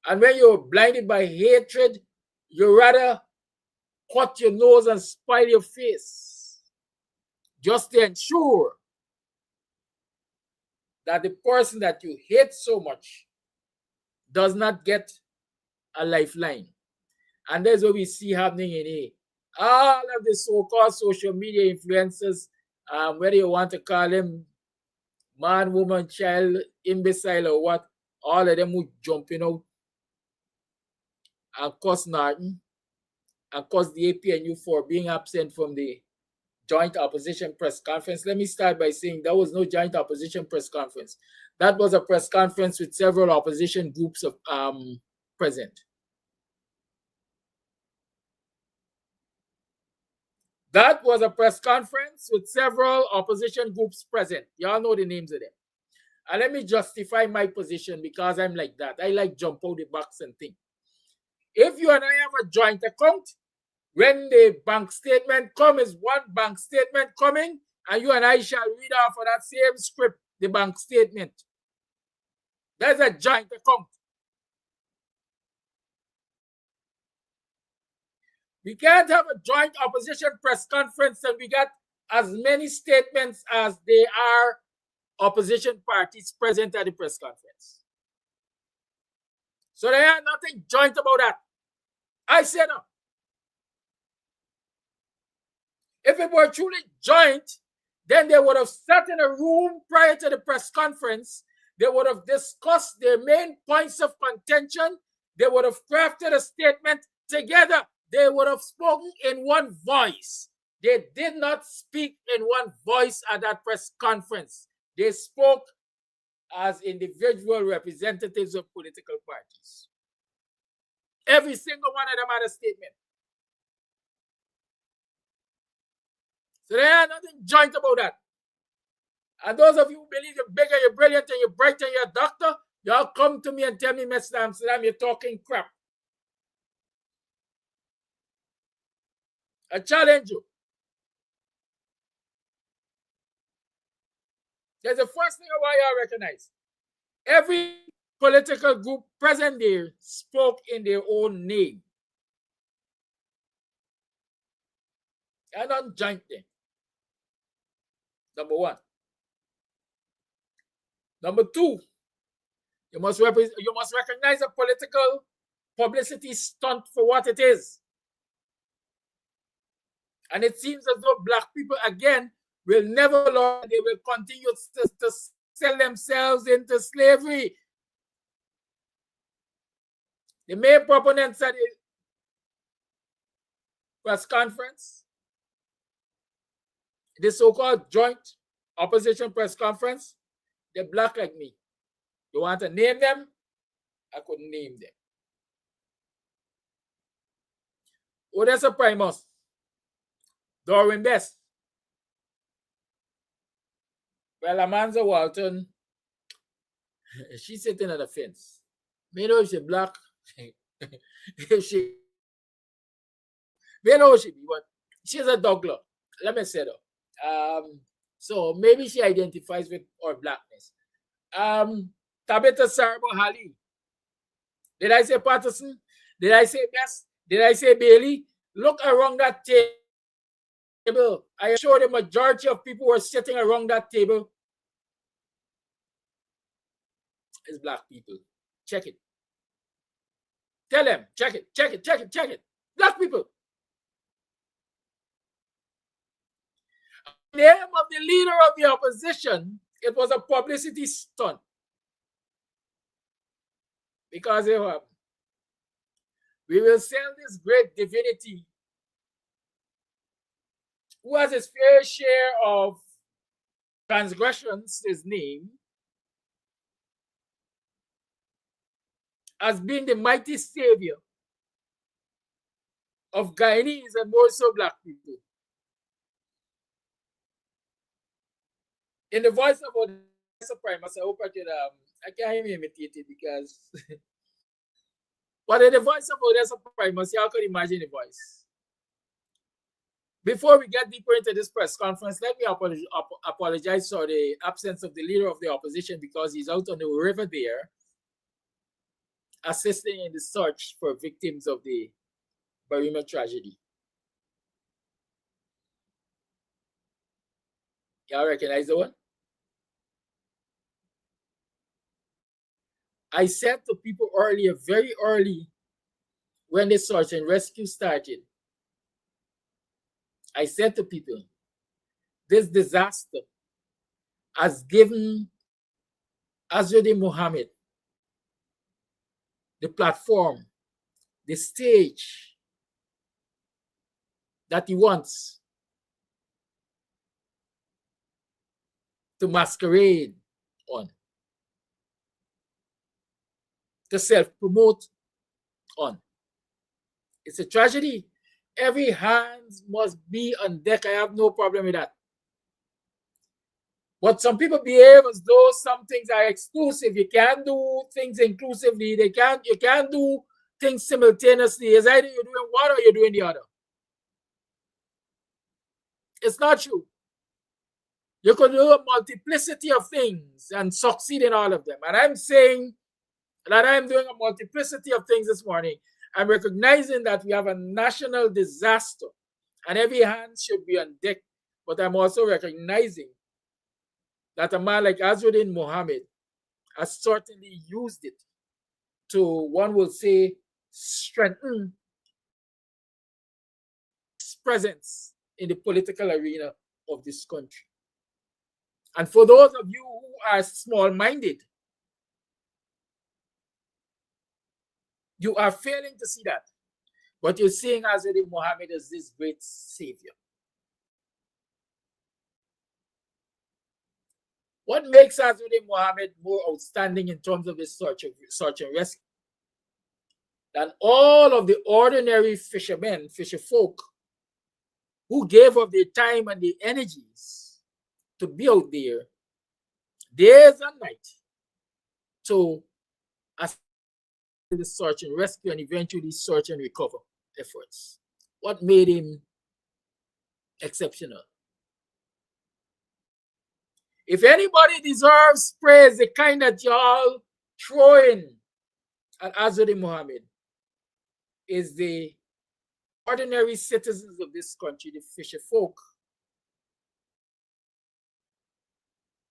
And when you're blinded by hatred, you rather cut your nose and spite your face just to ensure that the person that you hate so much does not get a lifeline. And that's what we see happening in all of the so-called social media influencers, whether you want to call them man, woman, child, imbecile, or what, all of them would jumping out and cuss Norton and cuss the APNU for being absent from the joint opposition press conference. Let me start by saying that was no joint opposition press conference. That was a press conference with several opposition groups of present. That was a press conference with several opposition groups present. Y'all know the names of them. And let me justify my position because I'm like that. I like jump out the box and think. If you and I have a joint account, when the bank statement comes, one bank statement coming, and you and I shall read off of that same script, the bank statement. That's a joint account. We can't have a joint opposition press conference and we got as many statements as there are opposition parties present at the press conference. So there are nothing joint about that. I said no. If it were truly joint, then they would have sat in a room prior to the press conference. They would have discussed their main points of contention. They would have crafted a statement together. They would have spoken in one voice. They did not speak in one voice at that press conference. They spoke as individual representatives of political parties. Every single one of them had a statement. So there are nothing joint about that. And those of you who believe you're bigger, you're brilliant, and you're bright, and you're a doctor, y'all come to me and tell me, Mr. Amsterdam, you're talking crap. I challenge you. There's the first thing I want y'all recognize. Every political group present there spoke in their own name. They're not joint there. Number one. Number two, you must recognize a political publicity stunt for what it is. And it seems as though black people, again, will never learn. They will continue to sell themselves into slavery. The main proponents at the press conference, the so-called joint opposition press conference, they're black like me. You want to name them? I couldn't name them. Odessa Primus, Dorwin Best, well, Amanza Walton, she's sitting on the fence. Me know if she's black. If she, me know she be what? She's a Douglas. Let me say that. So maybe she identifies with our blackness. Tabitha Sarbo Hali. Did I say Patterson? Did I say Best? Did I say Bailey? Look around that table. I am sure the majority of people who are sitting around that table is black people. Check it. Tell them, check it, check it, check it, check it. Black people. The name of the leader of the opposition, it was a publicity stunt. Because we will sell this great divinity who has his fair share of transgressions, his name, as being the mighty savior of Guyanese and more so black people. In the voice of Odessa Primus, I hope I can I can't even imitate it because but in the voice of Odessa Primus, y'all can imagine the voice. Before we get deeper into this press conference, let me apologize for the absence of the leader of the opposition because he's out on the river there assisting in the search for victims of the Barima tragedy. Y'all recognize the one? I said to people earlier, very early, when the search and rescue started, I said to people, this disaster has given Azzuddin Mohammed the platform, the stage that he wants to masquerade on, to self-promote on. It's a tragedy. Every hand must be on deck. I have no problem with that. But some people behave as though some things are exclusive. You can't do things inclusively. You can't do things simultaneously. It's either you're doing one or you're doing the other. It's not true. You could do a multiplicity of things and succeed in all of them. And I'm saying that I'm doing a multiplicity of things this morning. I'm recognizing that we have a national disaster and every hand should be on deck. But I'm also recognizing that a man like Azzuddin Mohammed has certainly used it to, one will say, strengthen his presence in the political arena of this country. And for those of you who are small-minded, you are failing to see that. But you're seeing Azzuddin Mohammed as this great savior. What makes Azzuddin Mohammed more outstanding in terms of his search and rescue than all of the ordinary fishermen, fisherfolk, who gave up their time and their energies to be out there days and nights to assist the search and rescue and eventually search and recover efforts? What made him exceptional? If anybody deserves praise, the kind that y'all throwing at Azzuddin Mohammed, is the ordinary citizens of this country, the fisher folk,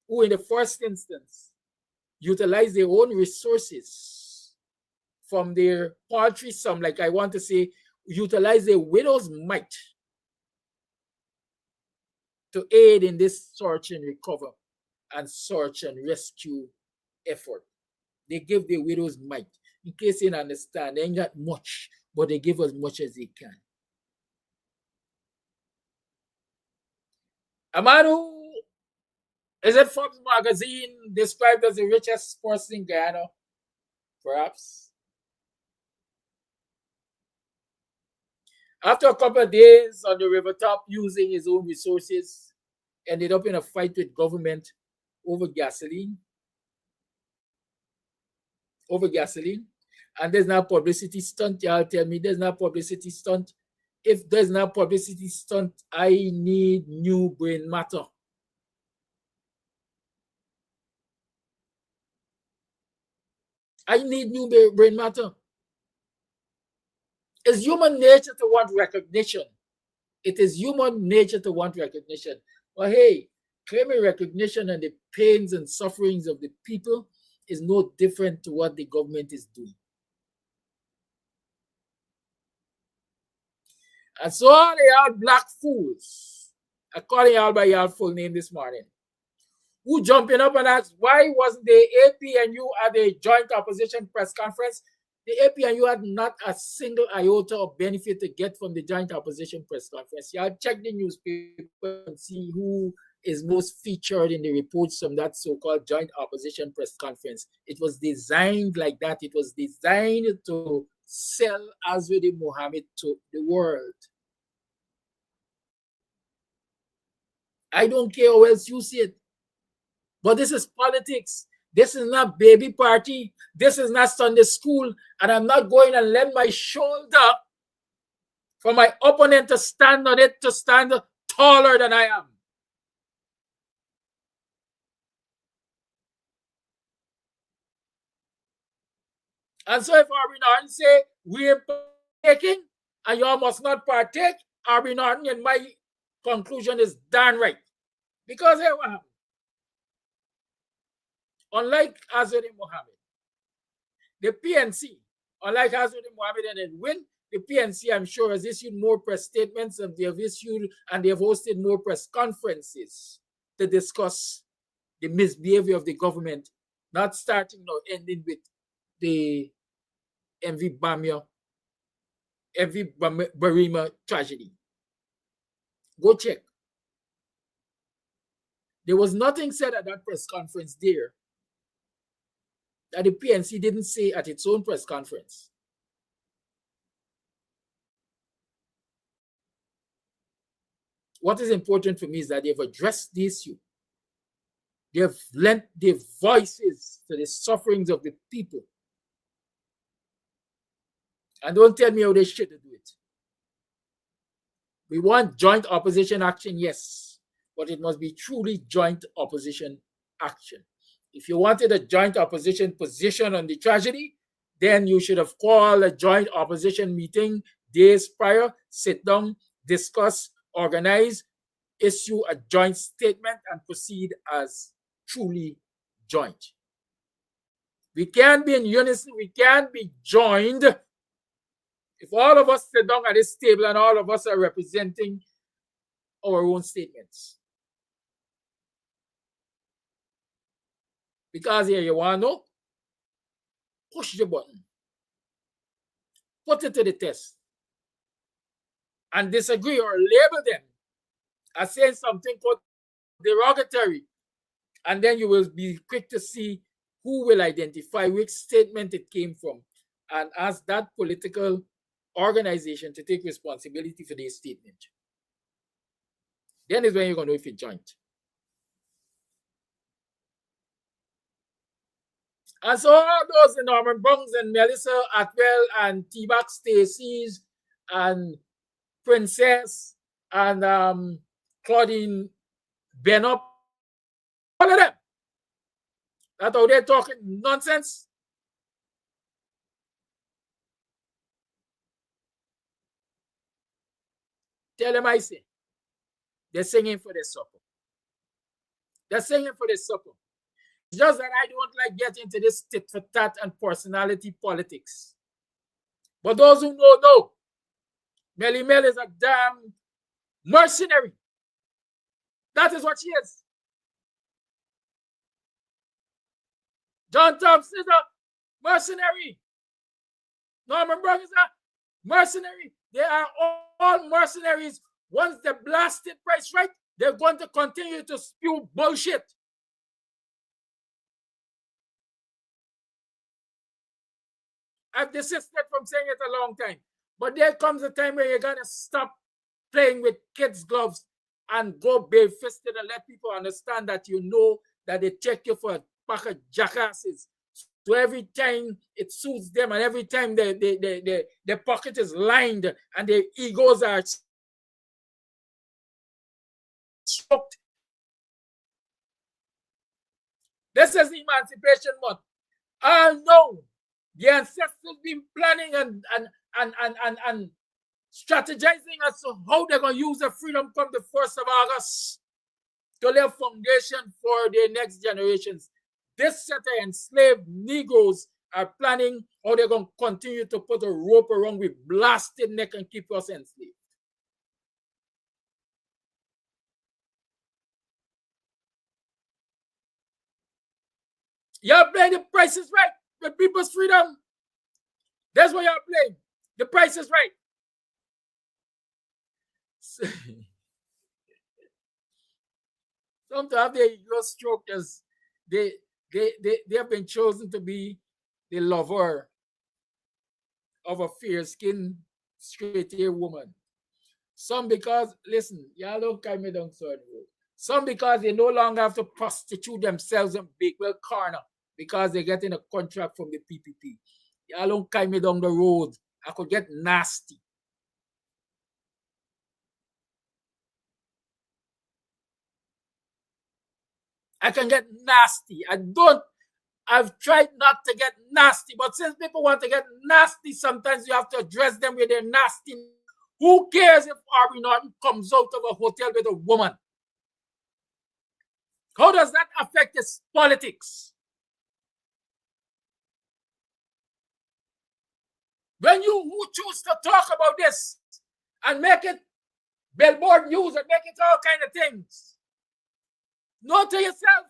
who in the first instance utilize their own resources from their paltry sum, like I want to say, utilize their widow's mite to aid in this search and recover and search and rescue effort. They give their widow's mite. In case you understand, they ain't got much, but they give as much as they can. A man who is at Forbes magazine described as the richest person in Guyana, perhaps. After a couple of days on the river top using his own resources, ended up in a fight with government over gasoline. And there's not publicity stunt. Y'all tell me there's not publicity stunt. If there's not publicity stunt, I need new brain matter. I need new brain matter. It's human nature to want recognition. It is human nature to want recognition. But hey, claiming recognition and the pains and sufferings of the people is no different to what the government is doing. And so they are black fools, I call y'all by y'all full name this morning, who jumping up and ask, why wasn't the APNU at the joint opposition press conference? The APNU had not a single iota of benefit to get from the joint opposition press conference. Y'all check the newspaper and see who is most featured in the reports from that so-called joint opposition press conference. It was designed like that. It was designed to sell Azzuddin Mohammed to the world. I don't care how else you see it. But this is politics. This is not baby party. This is not Sunday school. And I'm not going to lend my shoulder for my opponent to stand on it, to stand taller than I am. And so if Arby Norton say, we're partaking and y'all must not partake, Arby Norton, and my conclusion is darn right. Because here what happened? Unlike Azzuddin Mohammed, the PNC, unlike Azzuddin Mohammed and then win, the PNC, I'm sure, has issued more press statements, and they have hosted more press conferences to discuss the misbehavior of the government, not starting or ending with the MV Barima tragedy. Go check. There was nothing said at that press conference there that the PNC didn't say at its own press conference. What is important for me is that they've addressed the issue. They have lent their voices to the sufferings of the people. And don't tell me how they should do it. We want joint opposition action, yes, but it must be truly joint opposition action. If you wanted a joint opposition position on the tragedy, then you should have called a joint opposition meeting days prior, sit down, discuss, organize, issue a joint statement, and proceed as truly joint. We can't be in unison, we can't be joined if all of us sit down at this table and all of us are representing our own statements. Because here you want to know, push the button, put it to the test, and disagree or label them as saying something called derogatory. And then you will be quick to see who will identify which statement it came from and ask that political organization to take responsibility for their statement. Then is when you're going to know if it's joint. And so all those Norman Browns and Melissa Atwell and T-Back Stacey's and Princess and Claudine Benup, all of them, that's how they're talking nonsense. Tell them I say, they're singing for their supper. They're singing for their supper. It's just that I don't like getting into this tit for tat and personality politics. But those who know, Melly Mel is a damn mercenary. That is what she is. John Thompson is a mercenary. Norman Brown is a mercenary. They are all mercenaries. Once the blasted price right, they're going to continue to spew bullshit. I've desisted from saying it a long time. But there comes a time where you're going to stop playing with kids' gloves and go barefisted and let people understand that you know that they check you for a pack of jackasses. So every time it suits them and every time their pocket is lined and their egos are stroked. This is Emancipation Month. I know the ancestors been planning and strategizing as to how they're going to use the freedom come the 1st of August to lay a foundation for their next generations. This set of enslaved Negroes are planning how they're going to continue to put a rope around with blasted neck and keep us enslaved. Y'all playing the Price is Right with people's freedom. That's what y'all playing. The Price is Right. Some to have their ego stroked as they have been chosen to be the lover of a fair-skinned, straight-haired woman. Some because, listen, y'all don't carry me down so. Some because they no longer have to prostitute themselves in Bakewell Corner because they're getting a contract from the PPP. Y'all don't carry me down the road. I could get nasty. I can get nasty. I've tried not to get nasty, but since people want to get nasty, sometimes you have to address them with their nasty. Who cares if Aubrey Norton comes out of a hotel with a woman? How does that affect his politics? When you choose to talk about this and make it billboard news and make it all kind of things, know to yourself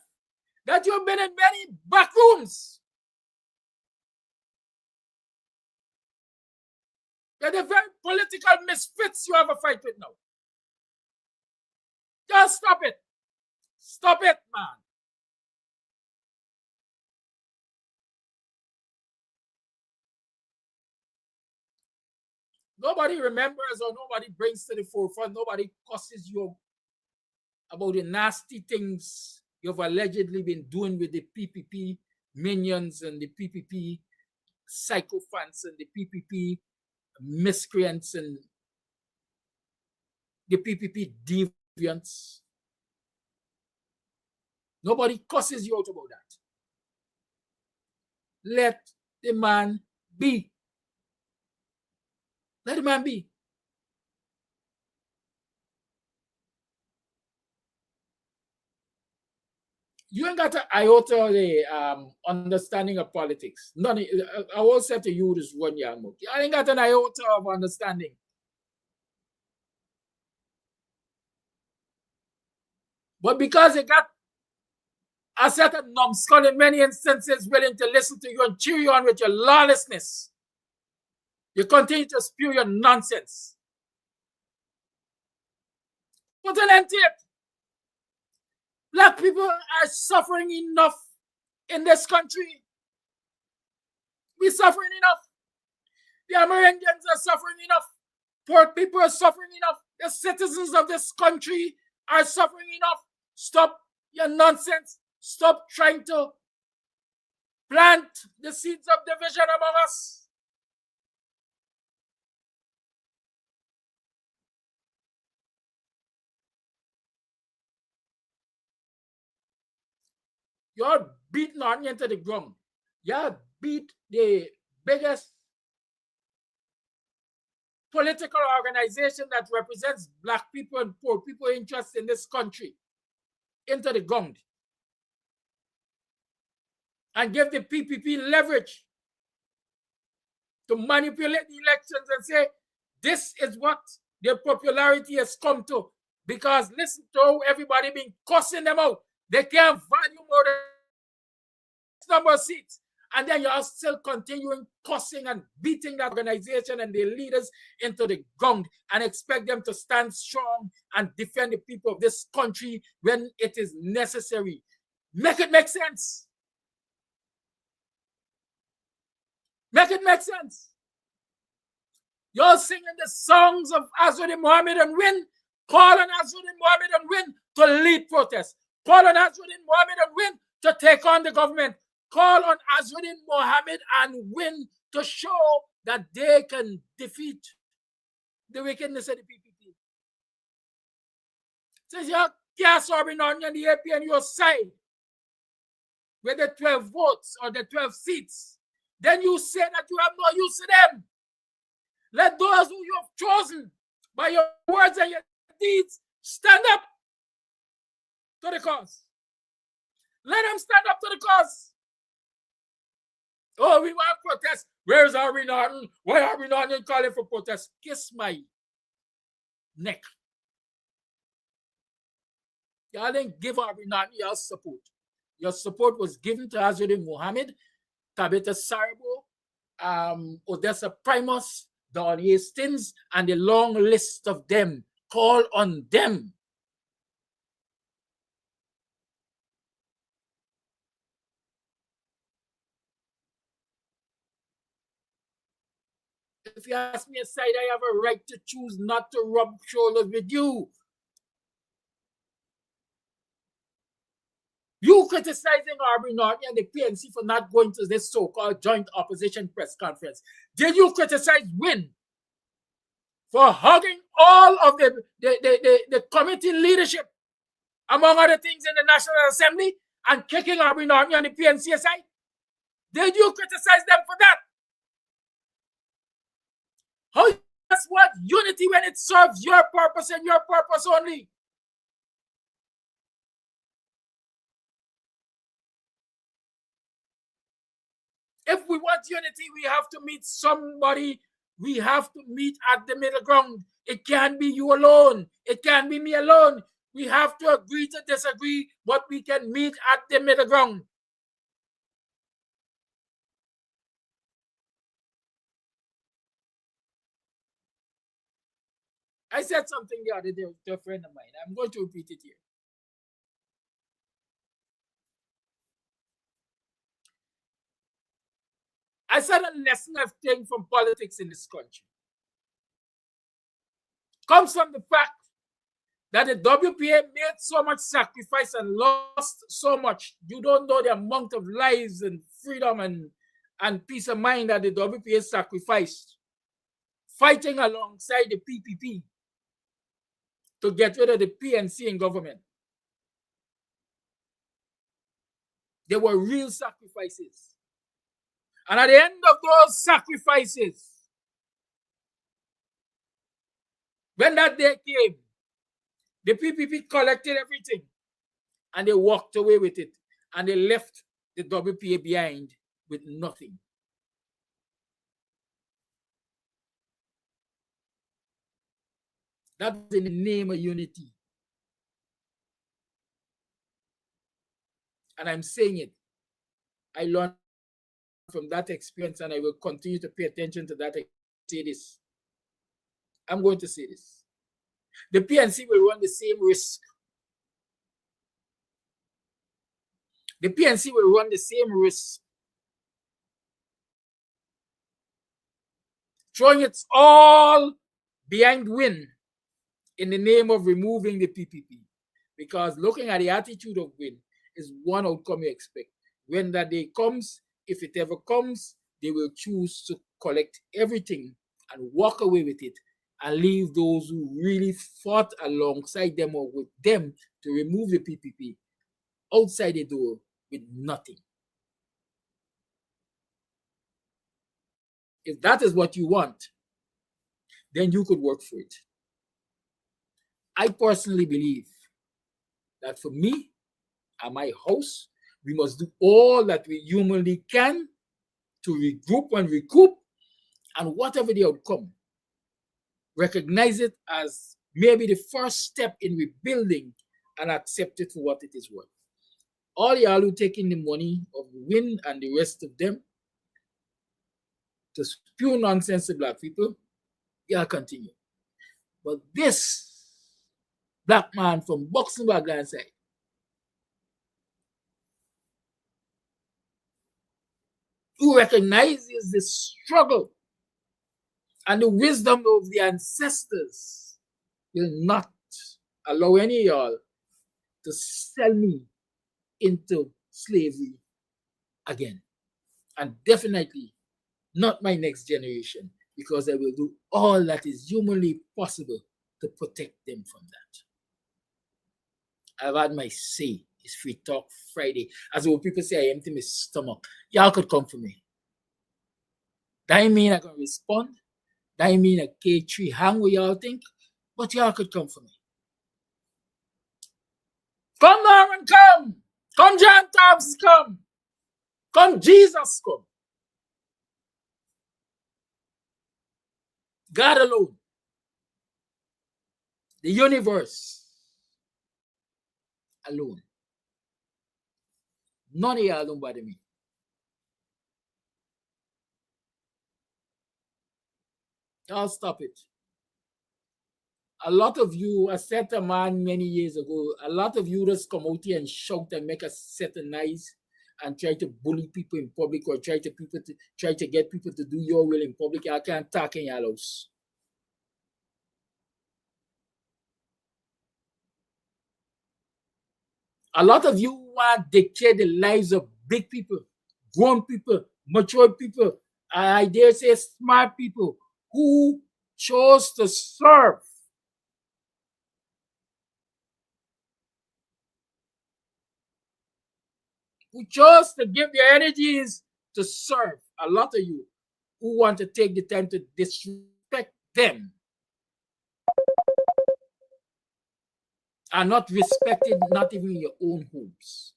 that you've been in many back rooms. They're the very political misfits you have a fight with now. Just stop it. Stop it, man. Nobody remembers or nobody brings to the forefront. Nobody cusses you about the nasty things you've allegedly been doing with the PPP minions and the PPP sycophants and the PPP miscreants and the PPP deviants. Nobody cusses you out about that. Let the man be. Let the man be. You ain't got an iota of the understanding of politics. None. I will say to you this one year, I ain't got an iota of understanding. But because you got a certain numbskull in many instances willing to listen to you and cheer you on with your lawlessness, you continue to spew your nonsense. Put an end to it. Black people are suffering enough in this country. We're suffering enough. The Amerindians are suffering enough. Poor people are suffering enough. The citizens of this country are suffering enough. Stop your nonsense. Stop trying to plant the seeds of division among us. You're beating on into the ground. You beat the biggest political organization that represents black people and poor people interests in this country into the ground. And give the PPP leverage to manipulate the elections and say, this is what their popularity has come to. Because listen to how everybody been cussing them out. They can't value more than X number of seats. And then you are still continuing cussing and beating that organization and their leaders into the ground and expect them to stand strong and defend the people of this country when it is necessary. Make it make sense. Make it make sense. You're singing the songs of Azzuddin Mohammed and Win. Call on Azzuddin Mohammed and Win to lead protests. Call on Azzuddin Mohammed and Win to take on the government. Call on Azzuddin Mohammed and Win to show that they can defeat the wickedness of the PPP. Since you cast Orbin on the AP and your side with the 12 votes or the 12 seats, then you say that you have no use to them. Let those who you have chosen by your words and your deeds stand up to the cause. Let them stand up to the cause. Oh, we want protest. Where's Harvey Norton? Why Harvey Norton calling for protest? Kiss my neck. Y'all didn't give Harvey Norton your support. Your support was given to Azzuddin Mohammed, Tabitha Sarbo, Odessa Primus, Don Hastings, and a long list of them. Call on them. If you ask me aside, I have a right to choose not to rub shoulders with you. You criticizing Aubrey Norton and the PNC for not going to this so-called joint opposition press conference. Did you criticize Win for hugging all of the committee leadership, among other things, in the National Assembly and kicking Aubrey Norton and the PNC aside? Did you criticize them for that? How that's what unity when it serves your purpose and your purpose only? If we want unity, we have to meet somebody. We have to meet at the middle ground. It can't be you alone. It can't be me alone. We have to agree to disagree, but we can meet at the middle ground. I said something the other day to a friend of mine. I'm going to repeat it here. I said a lesson I've taken from politics in this country comes from the fact that the WPA made so much sacrifice and lost so much. You don't know the amount of lives and freedom and peace of mind that the WPA sacrificed fighting alongside the PPP to get rid of the PNC in government. There were real sacrifices. And at the end of those sacrifices, when that day came, the PPP collected everything and they walked away with it. And they left the WPA behind with nothing. That's in the name of unity. And I'm saying it. I learned from that experience and I will continue to pay attention to that. Say this. I'm going to say this. The PNC will run the same risk. The PNC will run the same risk. Throwing its all behind Win in the name of removing the PPP. Because looking at the attitude of Win is one outcome you expect. When that day comes, if it ever comes, they will choose to collect everything and walk away with it and leave those who really fought alongside them or with them to remove the PPP outside the door with nothing. If that is what you want, then you could work for it. I personally believe that for me and my house, we must do all that we humanly can to regroup and recoup, and whatever the outcome, recognize it as maybe the first step in rebuilding and accept it for what it is worth. All y'all who taking the money of Win and the rest of them to spew nonsense to black people, y'all continue. But this black man from Buxtonian side, who recognizes the struggle and the wisdom of the ancestors, will not allow any of y'all to sell me into slavery again. And definitely not my next generation, because I will do all that is humanly possible to protect them from that. I've had my say. It's Free Talk Friday. As old people say, I empty my stomach. Y'all could come for me. That mean I can respond. That mean a K3 hang with y'all think, but y'all could come for me. Come Lauren, come. Come John Tabbs, come. Come Jesus, come. God alone. The universe alone. None of y'all don't bother me. Y'all stop it. A lot of you, I said to a man many years ago, a lot of you just come out here and shout and make us set a nice and try to bully people in public or try to get people to do your will in public. I can't talk in your house. A lot of you want to dictate the lives of big people, grown people, mature people, I dare say smart people who chose to serve. Who chose to give their energies to serve. A lot of you who want to take the time to disrespect them are not respected, not even in your own homes.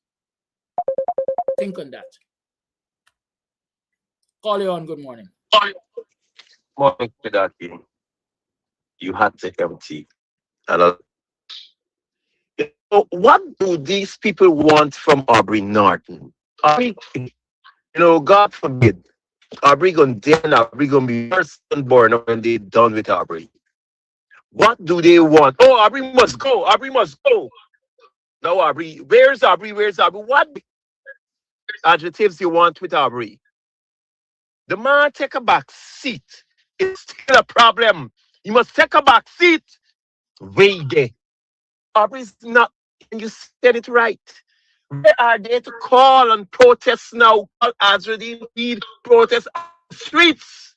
Think on that. Call you on. Good morning. Morning to that game. You had to empty. And what do these people want from Aubrey Norton? Aubrey, God forbid, Aubrey gonna die and Aubrey gonna be first born when they done with Aubrey. What do they want? Oh, Aubrey must go. Aubrey must go. No, Aubrey. Where's Aubrey? Where's Aubrey? What adjectives you want with Aubrey? The man take a back seat. It's still a problem. You must take a back seat. Wait there. Aubrey's not, and you said it right. Where are they to call and protest now? Call Azradine Reed protest on the streets.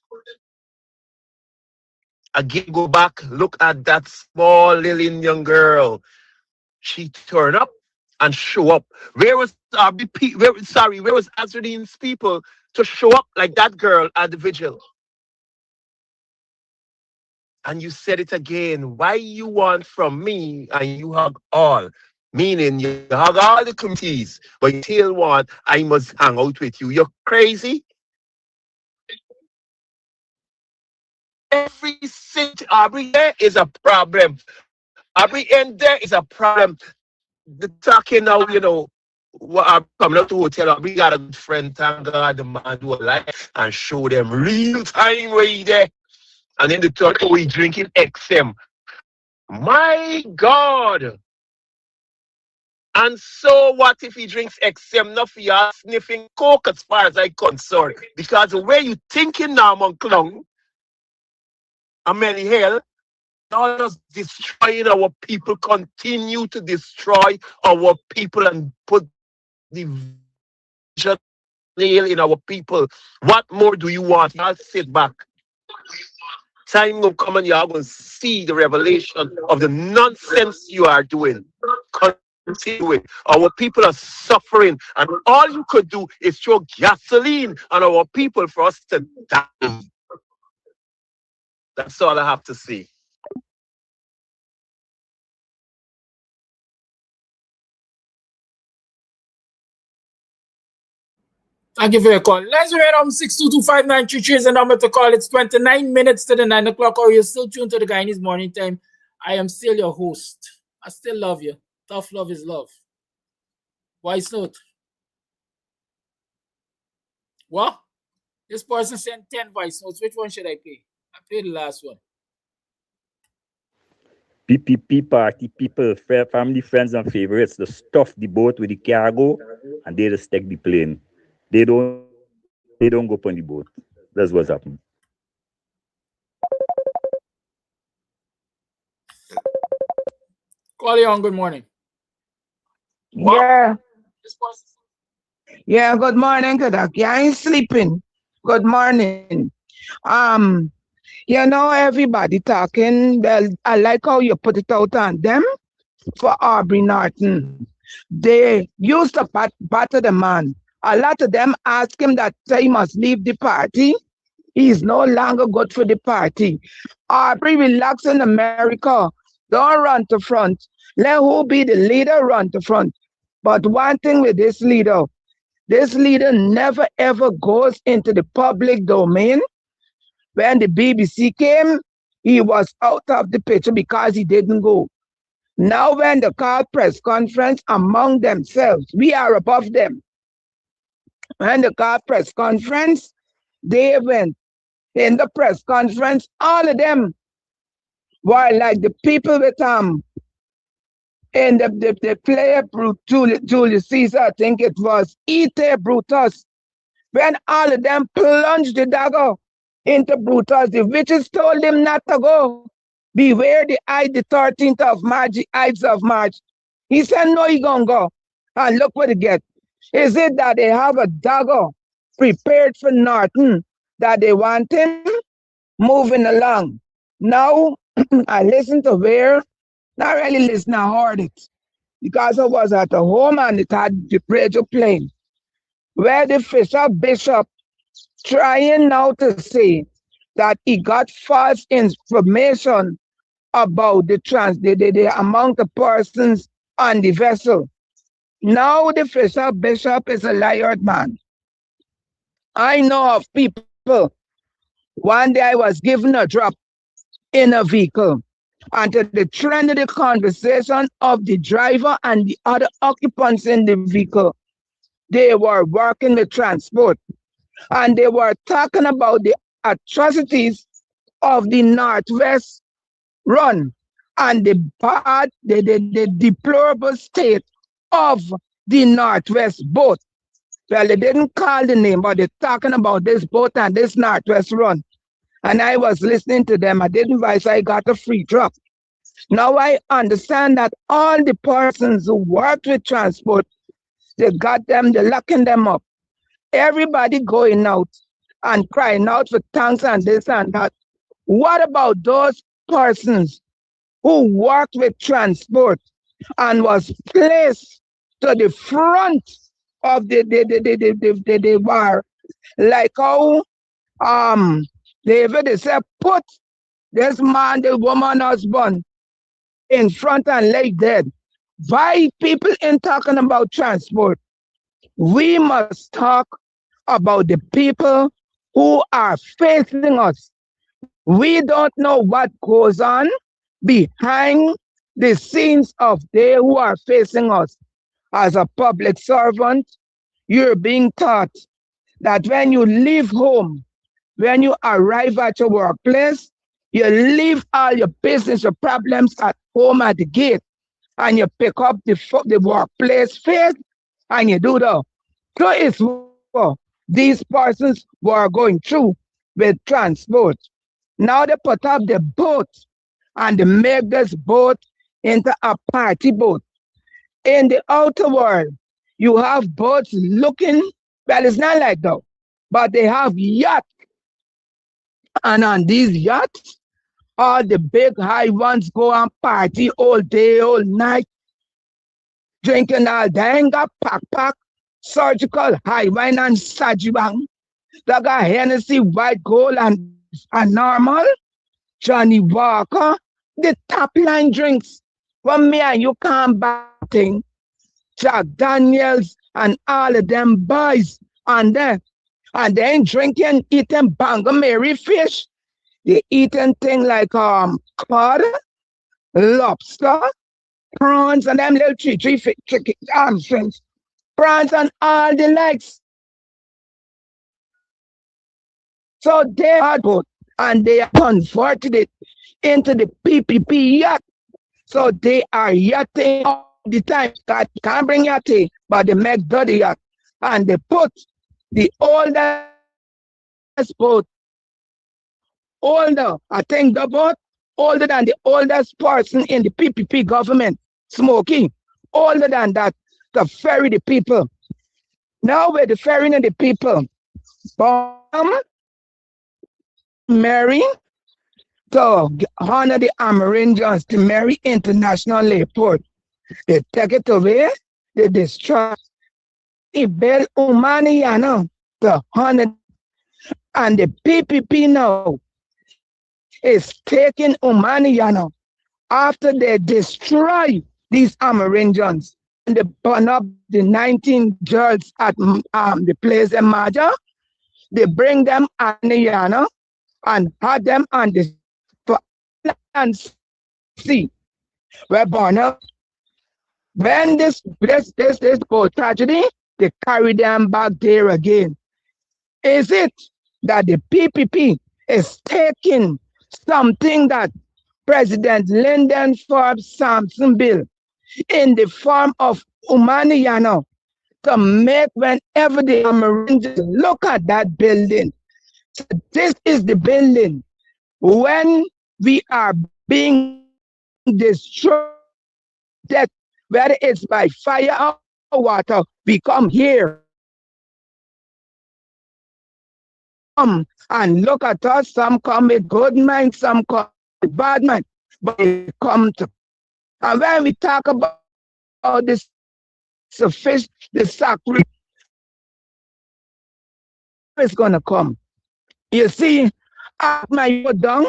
Again, go back, look at that small little Indian girl. She turned up and show up. Where was where was Azradine's people to show up like that girl at the vigil? And you said it again. Why you want from me and you hug all? Meaning you hug all the committees, but you still want I must hang out with you. You're crazy. Every city, Aubrey, there is a problem. Aubrey, and there is a problem. The talking now, what I'm coming up to hotel. We got a good friend, thank God, the man do a life and show them real time where he there. And then the talk, oh, he drinking XM. My God. And so what if he drinks XM? Not for you sniffing coke as far as I'm concerned. Because the way you thinking now, Monklong, and many hell, all us destroying our people, continue to destroy our people and put division nail in our people. What more do you want? I'll sit back. Time will come and you are going to see the revelation of the nonsense you are doing. Continue it. Our people are suffering, and all you could do is throw gasoline on our people for us to die. That's all I have to say. Thank you for your call. Let's rate 6225933 is the number to call. It's 29 minutes to the 9 o'clock hour. You're still tuned to the Guyanese Morning Time. I am still your host. I still love you. Tough love is love. Why not? What? This person sent 10 voice notes. Which one should I play? I played the last one. PPP party people, family, friends, and favorites, they stuff the boat with the cargo and they just take the plane. They don't go on the boat. That's what's happening. Call you on. Good morning. Yeah. Yeah, good morning, Kadaki. I ain't sleeping. Good morning. Everybody talking. Well, I like how you put it out on them for Aubrey Norton. They used to batter the man. A lot of them ask him that he must leave the party. He is no longer good for the party. Aubrey, relax in America. Don't run to front. Let who be the leader run to front. But one thing with this leader never ever goes into the public domain. When the BBC came, he was out of the picture because he didn't go. Now when they call press conference among themselves, we are above them. When they call press conference, they went. In the press conference, all of them were like the people with and the player Julius Caesar, I think it was, Ite Brutus. When all of them plunged the dagger into Brutus, the witches told him not to go. Beware the 13th of March, the Ides of March. He said, no, he gonna go. And look what he get. Is it that they have a dagger prepared for Norton that they want him moving along? Now, I listened to where, not really listen, I heard it. Because I was at the home and it had the radio playing. Where the Fisher Bishop trying now to say that he got false information about the amount of persons on the vessel. Now the Fisher Bishop is a liar man. I know of people. One day I was given a drop in a vehicle. And to the trend of the conversation of the driver and the other occupants in the vehicle, they were working with transport and they were talking about the atrocities of the Northwest run and the bad, the deplorable state of the Northwest boat. Well, they didn't call the name, but they're talking about this boat and this Northwest run. And I was listening to them. I didn't buy, so I got a free drop. Now I understand that all the persons who worked with transport, they got them, they're locking them up. Everybody going out and crying out for thanks and this and that. What about those persons who worked with transport and was placed to the front of the war? Like how they said, put this man, the woman husband in front and lay dead. Why people ain't talking about transport? We must talk about the people who are facing us. We don't know what goes on behind the scenes of they who are facing us. As a public servant, you're being taught that when you leave home, when you arrive at your workplace, you leave all your business, your problems at home at the gate, and you pick up the workplace face and you do the. So it's what these persons were going through with transport. Now they put up the boat and they make this boat into a party boat. In the outer world, you have boats looking, well, it's not like that, but they have yachts. And on these yachts, all the big high ones go and party all day, all night, drinking all day, got pack, surgical, high wine and sajibang. They got Hennessy, white gold and normal. Johnny Walker, the top line drinks. From me and you can't buy thing. Jack Daniels and all of them boys and then ain't drinking, eating Bangamary fish. They eating thing like cod, lobster, prawns, and them little chicken shrimps, prawns and all the likes. So they had boat and they converted it into the PPP yacht. So they are yachting all the time. Can't bring yachting, but they make dirty yacht. And they put the oldest boat, older, I think the boat, older than the oldest person in the PPP government, Smokey, older than that, to ferry the people. Now we're the ferrying of the people. Mary, to honor the Amerindians to Mary International Airport. They take it away, they destroy it, build Umani, to honor. And the PPP now is taking Umani, after they destroy these Amerindians. And they burn up the 19 girls at the place in Maja. They bring them Aniyana and had them on the and see where born up. When this boat tragedy, they carry them back there again. Is it that the PPP is taking something that President Lyndon Forbes Sampson bill in the form of Umaniyano to make whenever the Americans look at that building? So this is the building when we are being destroyed, that whether it's by fire or water, we come here. And look at us, some come with good mind, some come with bad mind, but they come to. And when we talk about this fish, the sacred is gonna come. You see, at my down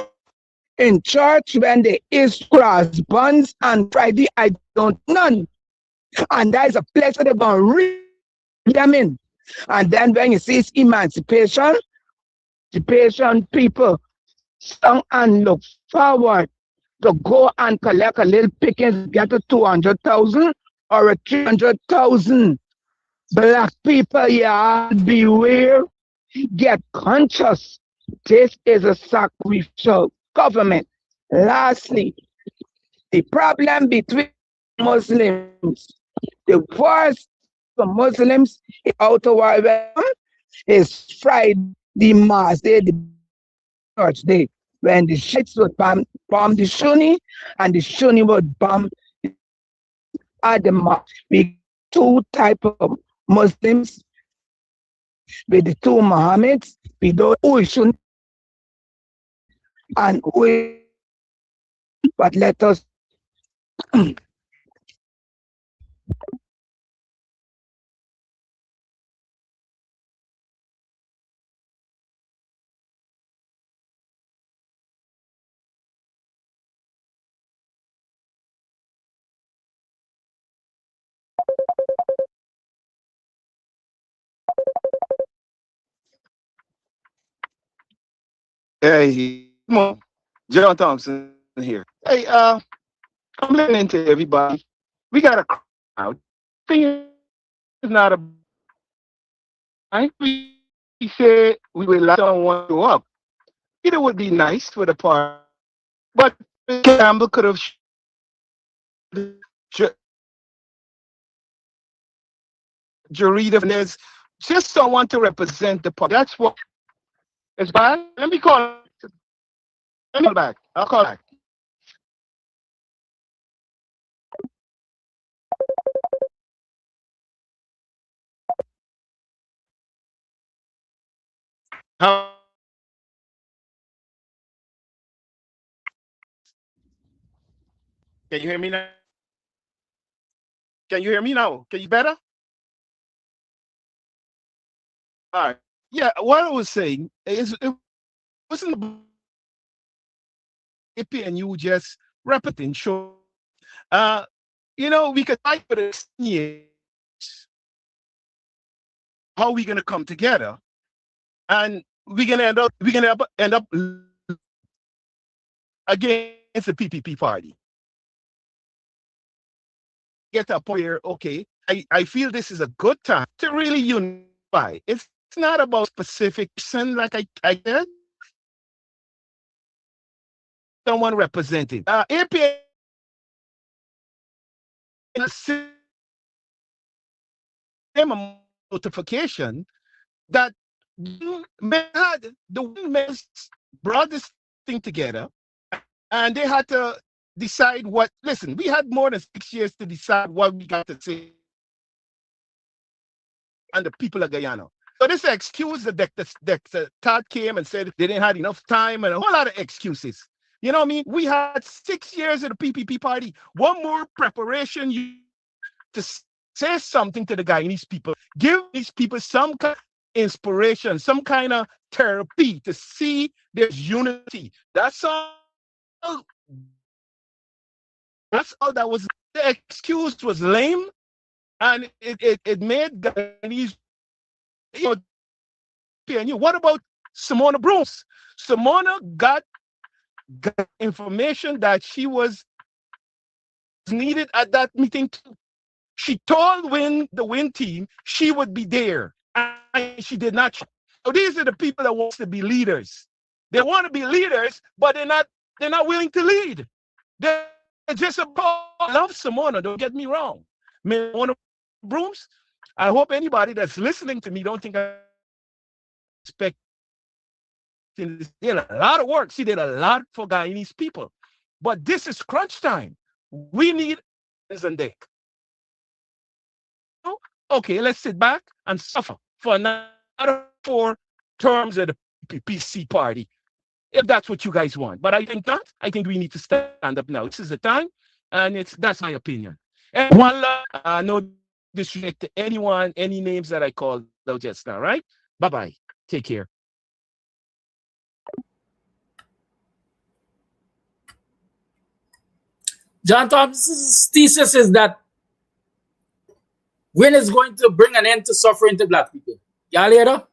in church when they is cross buns and Friday, I don't none. And that is a place where they're gonna read them in. And then when you see it's emancipation people strong and look forward to go and collect a little pickings, get a 200,000 or a 300,000. Black people, yeah, beware, get conscious. This is a sacrificial government. Lastly, the problem between Muslims, the worst for Muslims in outer world is Friday, the Mass Day, the church day, when the Shiites would bomb the Sunni and the Sunni would bomb at the mosque. We two type of Muslims with the two Muhammads. We don't who is Sunni and who is, but let us Hey, come on. John Thompson here. Hey, I'm listening to everybody. We got a crowd. Thing is not a we said we would like someone to go up. It would be nice for the party, but Campbell could have Jarita Finesse, just someone to represent the party. That's what it's bad. Let me call. Let me call back. I'll call back. How? Can you hear me now? Can you hear me now? Can you better? All right. Yeah, what I was saying is it wasn't about AP and you just repeating. Sure. Uh, we could fight for this years. How we gonna come together, and we're gonna end up against the PPP party. Get to a point where okay, I feel this is a good time to really unify. It's not about specific person like I said. Someone representing. APA same notification that the women brought this thing together and they had to decide what. Listen, we had more than 6 years to decide what we got to say and the people of Guyana. So this excuse that the Todd came and said they didn't have enough time and a whole lot of excuses. You know what I mean? We had 6 years of the PPP party. One more preparation to say something to the Guyanese people. Give these people some kind of inspiration, some kind of therapy to see there's unity. That's all. That's all that was. The excuse was lame, and it made Guyanese. What about Simona Bruce? Simona got information that she was needed at that meeting too. She told the Win team she would be there, and she did not. So these are the people that want to be leaders. They want to be leaders, but they're not willing to lead. They're just about love Simona. Don't get me wrong. Simona Brooms. I hope anybody that's listening to me don't think I expect. She did a lot of work. She did a lot for Guyanese people. But this is crunch time. We need and deck. Okay, let's sit back and suffer for another 4 terms of the PPC party, if that's what you guys want. But I think not. I think we need to stand up now. This is the time, and that's my opinion. And one love, no disrespect to anyone, any names that I called out just now, right? Bye-bye. Take care. John Thompson's thesis is that When is going to bring an end to suffering to black people? Y'all hear that?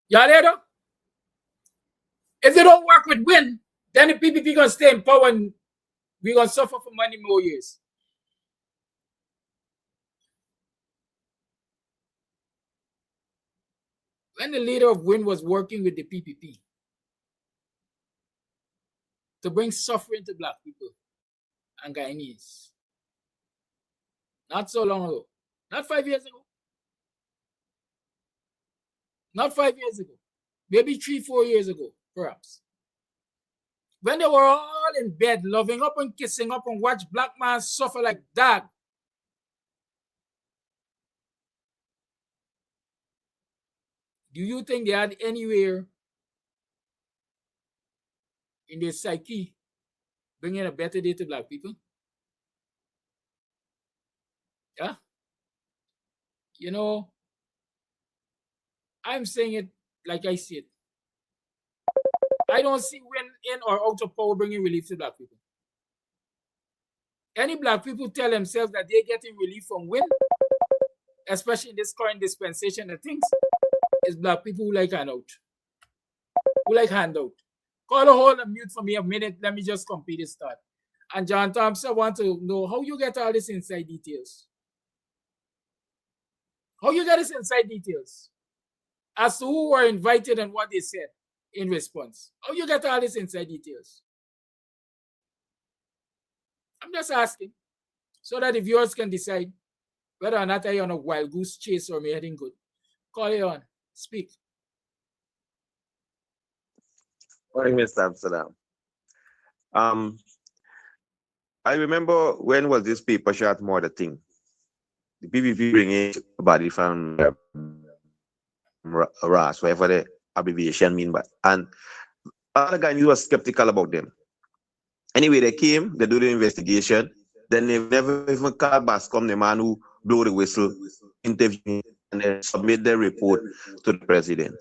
Y'all hear that? If they don't work with Win, then the PPP gonna stay in power and we're gonna suffer for many more years. When the leader of Win was working with the PPP to bring suffering to black people and Guyanese, not so long ago, not 5 years ago, not 5 years ago, maybe 3-4 years ago, perhaps. When they were all in bed, loving up and kissing up and watch black man suffer like that. Do you think they had anywhere in their psyche bringing a better day to black people? Yeah? You know, I'm saying it like I see it. I don't see Win in or out of power bringing relief to black people. Any black people tell themselves that they're getting relief from Win, especially in this current dispensation of things, is black people who like handout. Who like handout. Call a hold and mute for me a minute. Let me just complete this thought. And John Thompson, I want to know how you get all this inside details. How you get this inside details as to who were invited and what they said in response. How you get all this inside details? I'm just asking so that the viewers can decide whether or not I'm on a wild goose chase or me heading good. Call it on. Speak. Morning, Mr. Amsterdam. I remember when was this paper shot more the thing? The PPP bringing somebody from RAS, whatever the abbreviation mean, but and other guys was skeptical about them. Anyway, they came, they do the investigation, then they never even called Bascom, the man who blew the whistle, interview, and then submit their report to the president.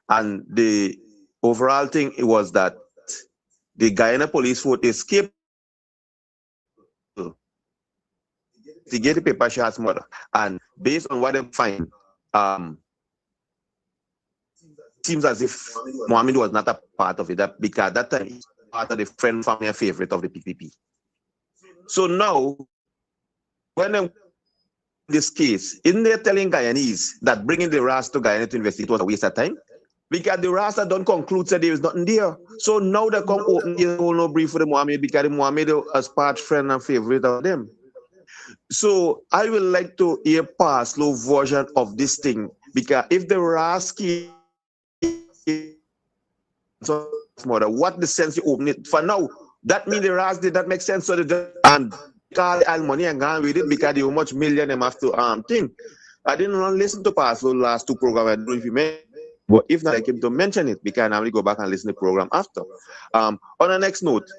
And the overall thing it was that the Guyana police force escaped to get the paper shots murder. And based on what they find, seems as if Mohammed was not a part of it, because at that time he was part of the friend, family, and favorite of the PPP. So now, when they this case, isn't they telling Guyanese that bringing the RAS to Guyana to investigate was a waste of time? Because the RAS don't conclude that there is nothing there. So now they come open the whole no brief for the Mohammed because the Mohammed is part friend and favorite of them. So I would like to hear a slow version of this thing, because if the RAS case, so what the sense you open it for now? That means the RAS did not make sense. So they and call the money and gone with it because how much million them have to think. I didn't listen to past the last two programs. I don't know if you may, but if not, I came to mention it because I normally go back and listen to the program after. On the next note,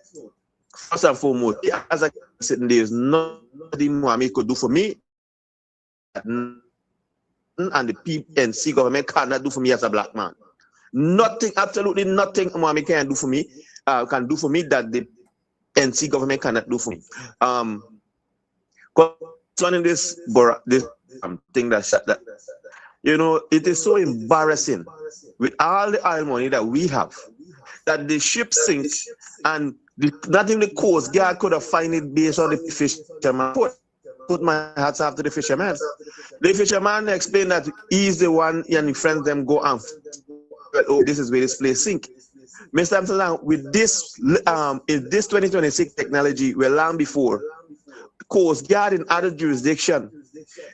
first and foremost, as I said, there is nothing Mohammed could do for me, and the PNC government cannot do for me as a black man. Nothing, absolutely nothing Mohammed can do for me, that the NC government cannot do for me. Concerning this thing that you know, it is so embarrassing with all the oil money that we have, that the ship sinks and not even the Coast Guard could have found it based on the fisherman. Put my hats after the fisherman. The fisherman explained that he's the one and his friends them go and oh, this is where this place sink. Mr. Amsterdam, with this in this 2026 technology, we're long before Coast Guard in other jurisdiction,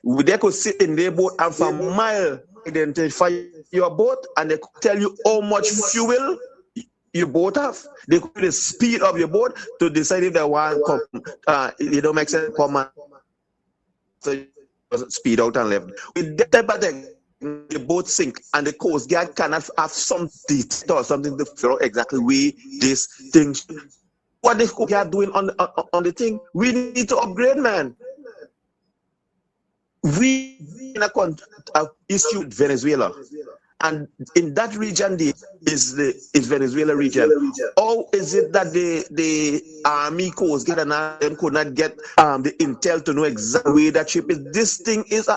they could sit in their boat and for a mile identify your boat and they could tell you how much fuel your boat have. They could the speed of your boat to decide if they want it don't make sense come and so speed out and left. With that type of thing, the boat sink and the Coast Guard cannot have some detail or something to figure out exactly where this thing. What the Coast Guard doing on the thing? We need to upgrade, man. We in a issue with Venezuela, And in that region, is Venezuela region. How is it that the Army Coast Guard and them could not get the intel to know exactly where that ship is? This thing is,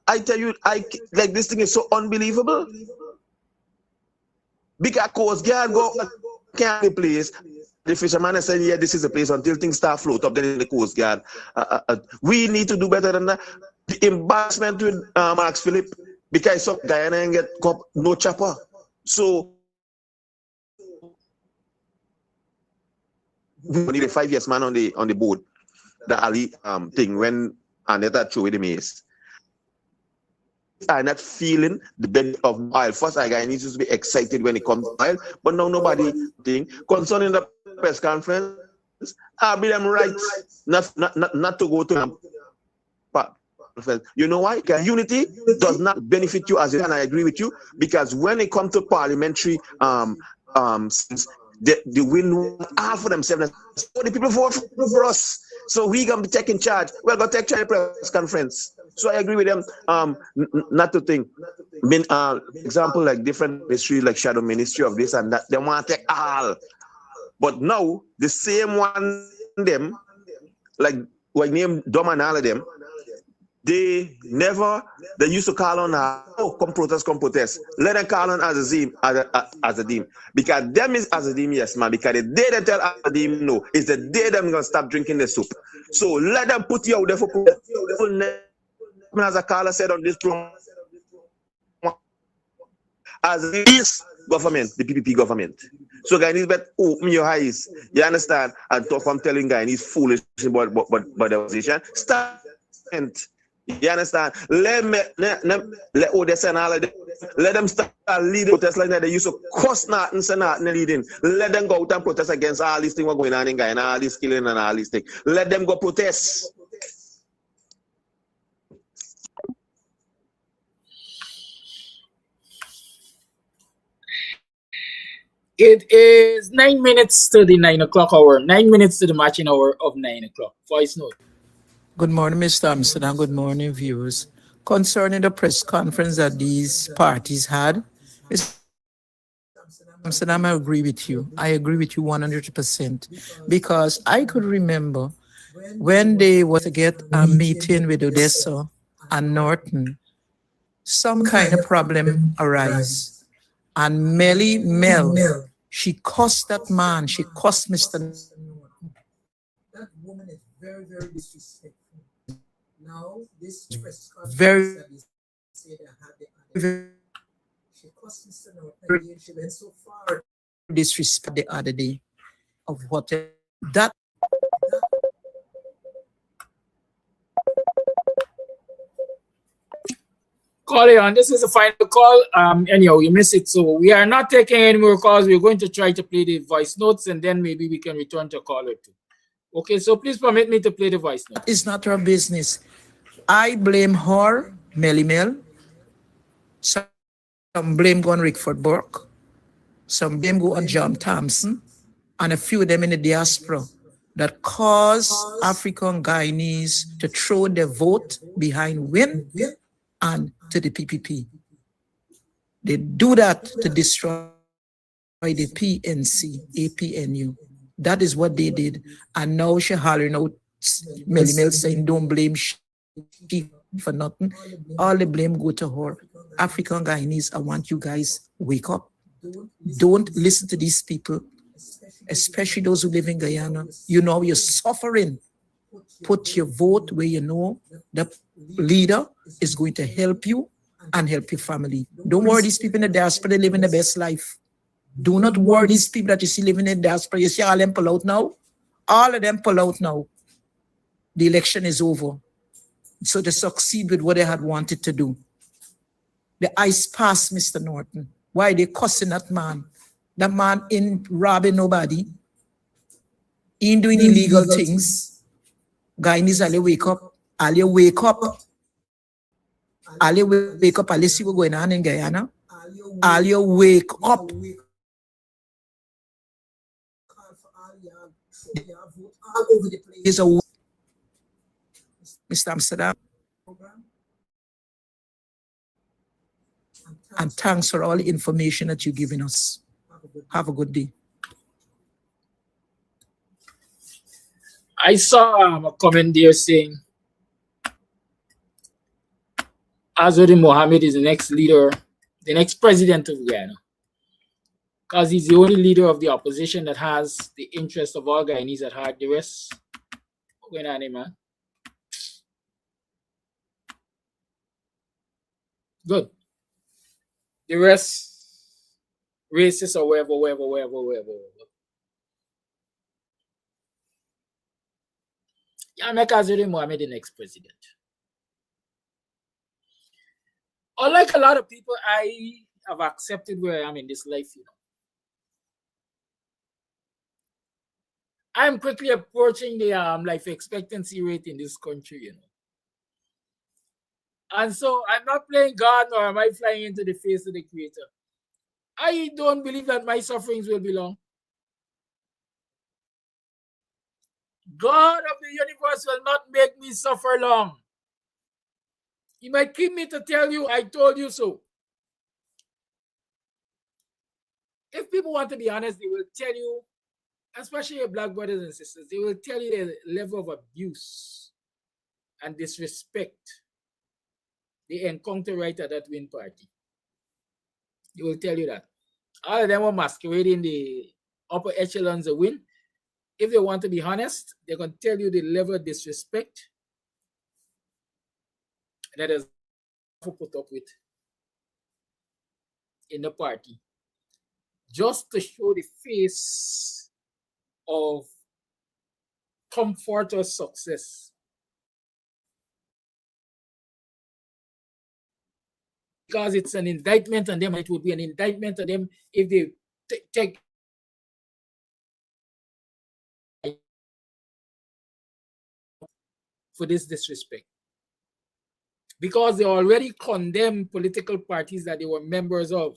I tell you, like this thing is so unbelievable. Because Coast Guard go can't be place. The fisherman is saying, yeah, this is the place until things start float up. Then in the Coast Guard, we need to do better than that. The embarrassment with Max Philip, because some Guyana and get no chopper. So we need a 5 years man on the board. The Ali thing when Aneta threw away the maize. I'm not feeling the benefit of oil. First, I need to be excited when it comes to oil, but now nobody think concerning the press conference. I'll be them right, not to go to them. You know why? Because unity does not benefit you as a, and I agree with you, because when it comes to parliamentary the win half of themselves, so the people vote for us. So we gonna be taking charge. We're gonna take charge of press conference. So I agree with them. Not to think. Example like different ministry, like shadow ministry of this and that, they want to take all. But now the same one them, like what name Dom and all of them, they used to call on come protest. Let them call on Azadim. Because them is Azadim, yes, man. Because the day they tell Azadim no, is the day them gonna stop drinking the soup. So let them put you out there for protest. As a caller said on this program, as this government, the PPP government. So Guyanese better open your eyes. You understand? And talk from telling Guyanese foolish about the opposition. Start. You understand? Let Odessa and all of them, let them start leading protests like that. They used to cost nothing, say nothing leading. Let them go out and protest against all these things what's going on in Guyana, all this killing and all these things. Let them go protest. It is 9 minutes to the 9 o'clock hour. 9 minutes to the matching hour of 9 o'clock. Voice note. Good morning, Mr. Amsterdam. Good morning, viewers. Concerning the press conference that these parties had, Mr. Amsterdam, I agree with you. I agree with you 100%. Because I could remember when they were to get a meeting with Odessa and Norton, some kind of problem arise. And Mel, she cost that man. She cost Mr. That woman is very, very disrespectful. Now, this very, she cost Mr. Norton. She went so far disrespect the other day of what that. Call on. This is the final call. Anyhow, you missed it. So we are not taking any more calls. We're going to try to play the voice notes and then maybe we can return to a call or two. Okay, so please permit me to play the voice note. It's not her business. I blame her, Melly Mel. Some blame go on Rickford Burke. Some blame go on John Thompson. And a few of them in the diaspora that caused African Guyanese to throw their vote behind Win and to the PPP. They do that to destroy the PNC, APNU. That is what they did. And now she hollering out, Melly Mel saying, don't blame she for nothing. All the blame go to her. African Guyanese, I want you guys wake up. Don't listen to these people, especially those who live in Guyana. You know you're suffering. Put your vote where you know the leader is going to help you and help your family. Don't worry these people in the diaspora, they live in the best life. Do not worry these people that you see living in the diaspora. You see all them pull out now? All of them pull out now. The election is over. So they succeed with what they had wanted to do. The ice passed Mr. Norton. Why they cussing that man? That man ain't robbing nobody. He ain't doing illegal things. Guyanese, all you wake up. All you wake up. All you wake up. All you see what's going on in Guyana. All you wake up. All over the place. Mr. Amsterdam. and thanks for all the information that you're giving us. Have a good day. I saw a comment there saying Azuri Mohammed is the next leader, the next president of Guyana, because he's the only leader of the opposition that has the interest of all Guyanese at heart. The rest, what's going on, man? Good. The rest, racist or wherever. Yeah, make Azuri Mohammed the next president. Unlike a lot of people, I have accepted where I am in this life, you know. I'm quickly approaching the life expectancy rate in this country, you know. And so I'm not playing God, nor am I flying into the face of the Creator. I don't believe that my sufferings will be long. God of the universe will not make me suffer long. He might keep me to tell you, I told you so. If people want to be honest, they will tell you, especially your black brothers and sisters, they will tell you the level of abuse and disrespect they encounter right at that win party. They will tell you that. All of them are masquerading the upper echelons of win. If they want to be honest, they're going to tell you the level of disrespect that is put up with in the party, just to show the face of comfort or success. Because it's an indictment on them, it would be an indictment on them if they take for this disrespect. Because they already condemned political parties that they were members of.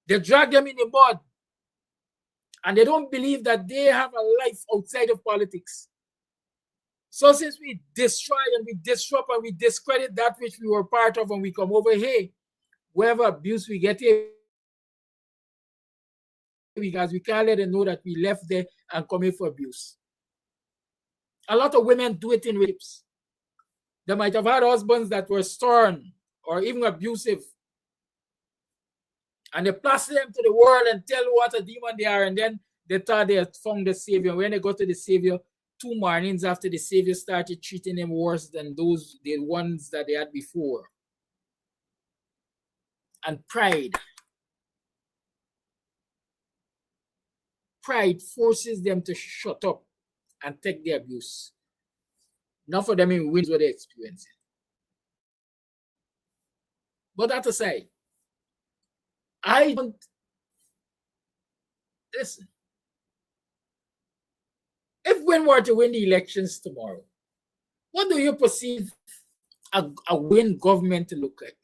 They drag them in the mud. And they don't believe that they have a life outside of politics. So since we destroy and we disrupt and we discredit that which we were part of and we come over here, wherever abuse we get here, because we can't let them know that we left there and come here for abuse. A lot of women do it in rapes. They might have had husbands that were stern or even abusive. And they plaster them to the world and tell what a demon they are. And then they thought they had found the Savior. When they got to the Savior, 2 mornings after the Savior started treating them worse than the ones that they had before. And pride. Pride forces them to shut up and take the abuse. Not for them in wins what they experience. But that aside, I don't listen. If we were to win the elections tomorrow, what do you perceive a win government to look like?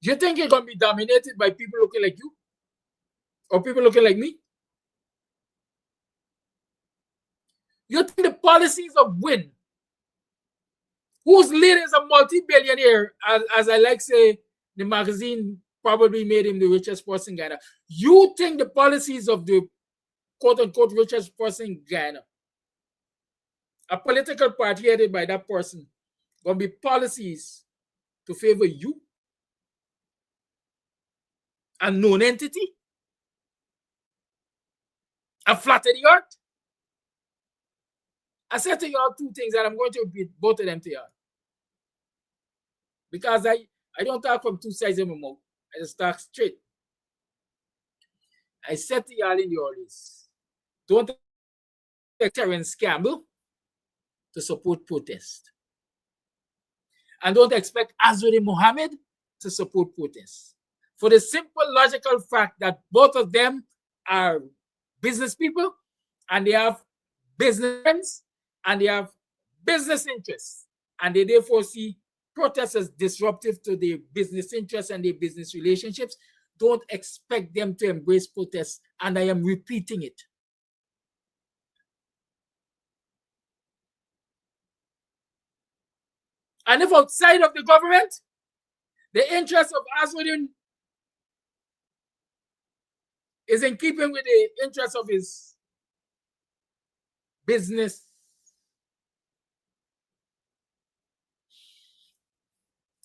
Do you think it's going to be dominated by people looking like you? Or people looking like me? You think the policies of win, whose leader is a multi-billionaire, as I like say, the magazine probably made him the richest person in Ghana. You think the policies of the quote-unquote richest person in Ghana, a political party headed by that person, going to be policies to favor you? A known entity? A flat of the earth? I said to y'all 2 things, and I'm going to repeat both of them to y'all. Because I don't talk from 2 sides of my mouth. I just talk straight. I said to y'all in the audience, don't expect Terence Campbell to support protest. And don't expect Azuri Mohammed to support protest. For the simple logical fact that both of them are business people and they have business friends and they have business interests. And they therefore see protests as disruptive to their business interests and their business relationships. Don't expect them to embrace protests. And I am repeating it. And if outside of the government, the interest of Azudin is in keeping with the interest of his business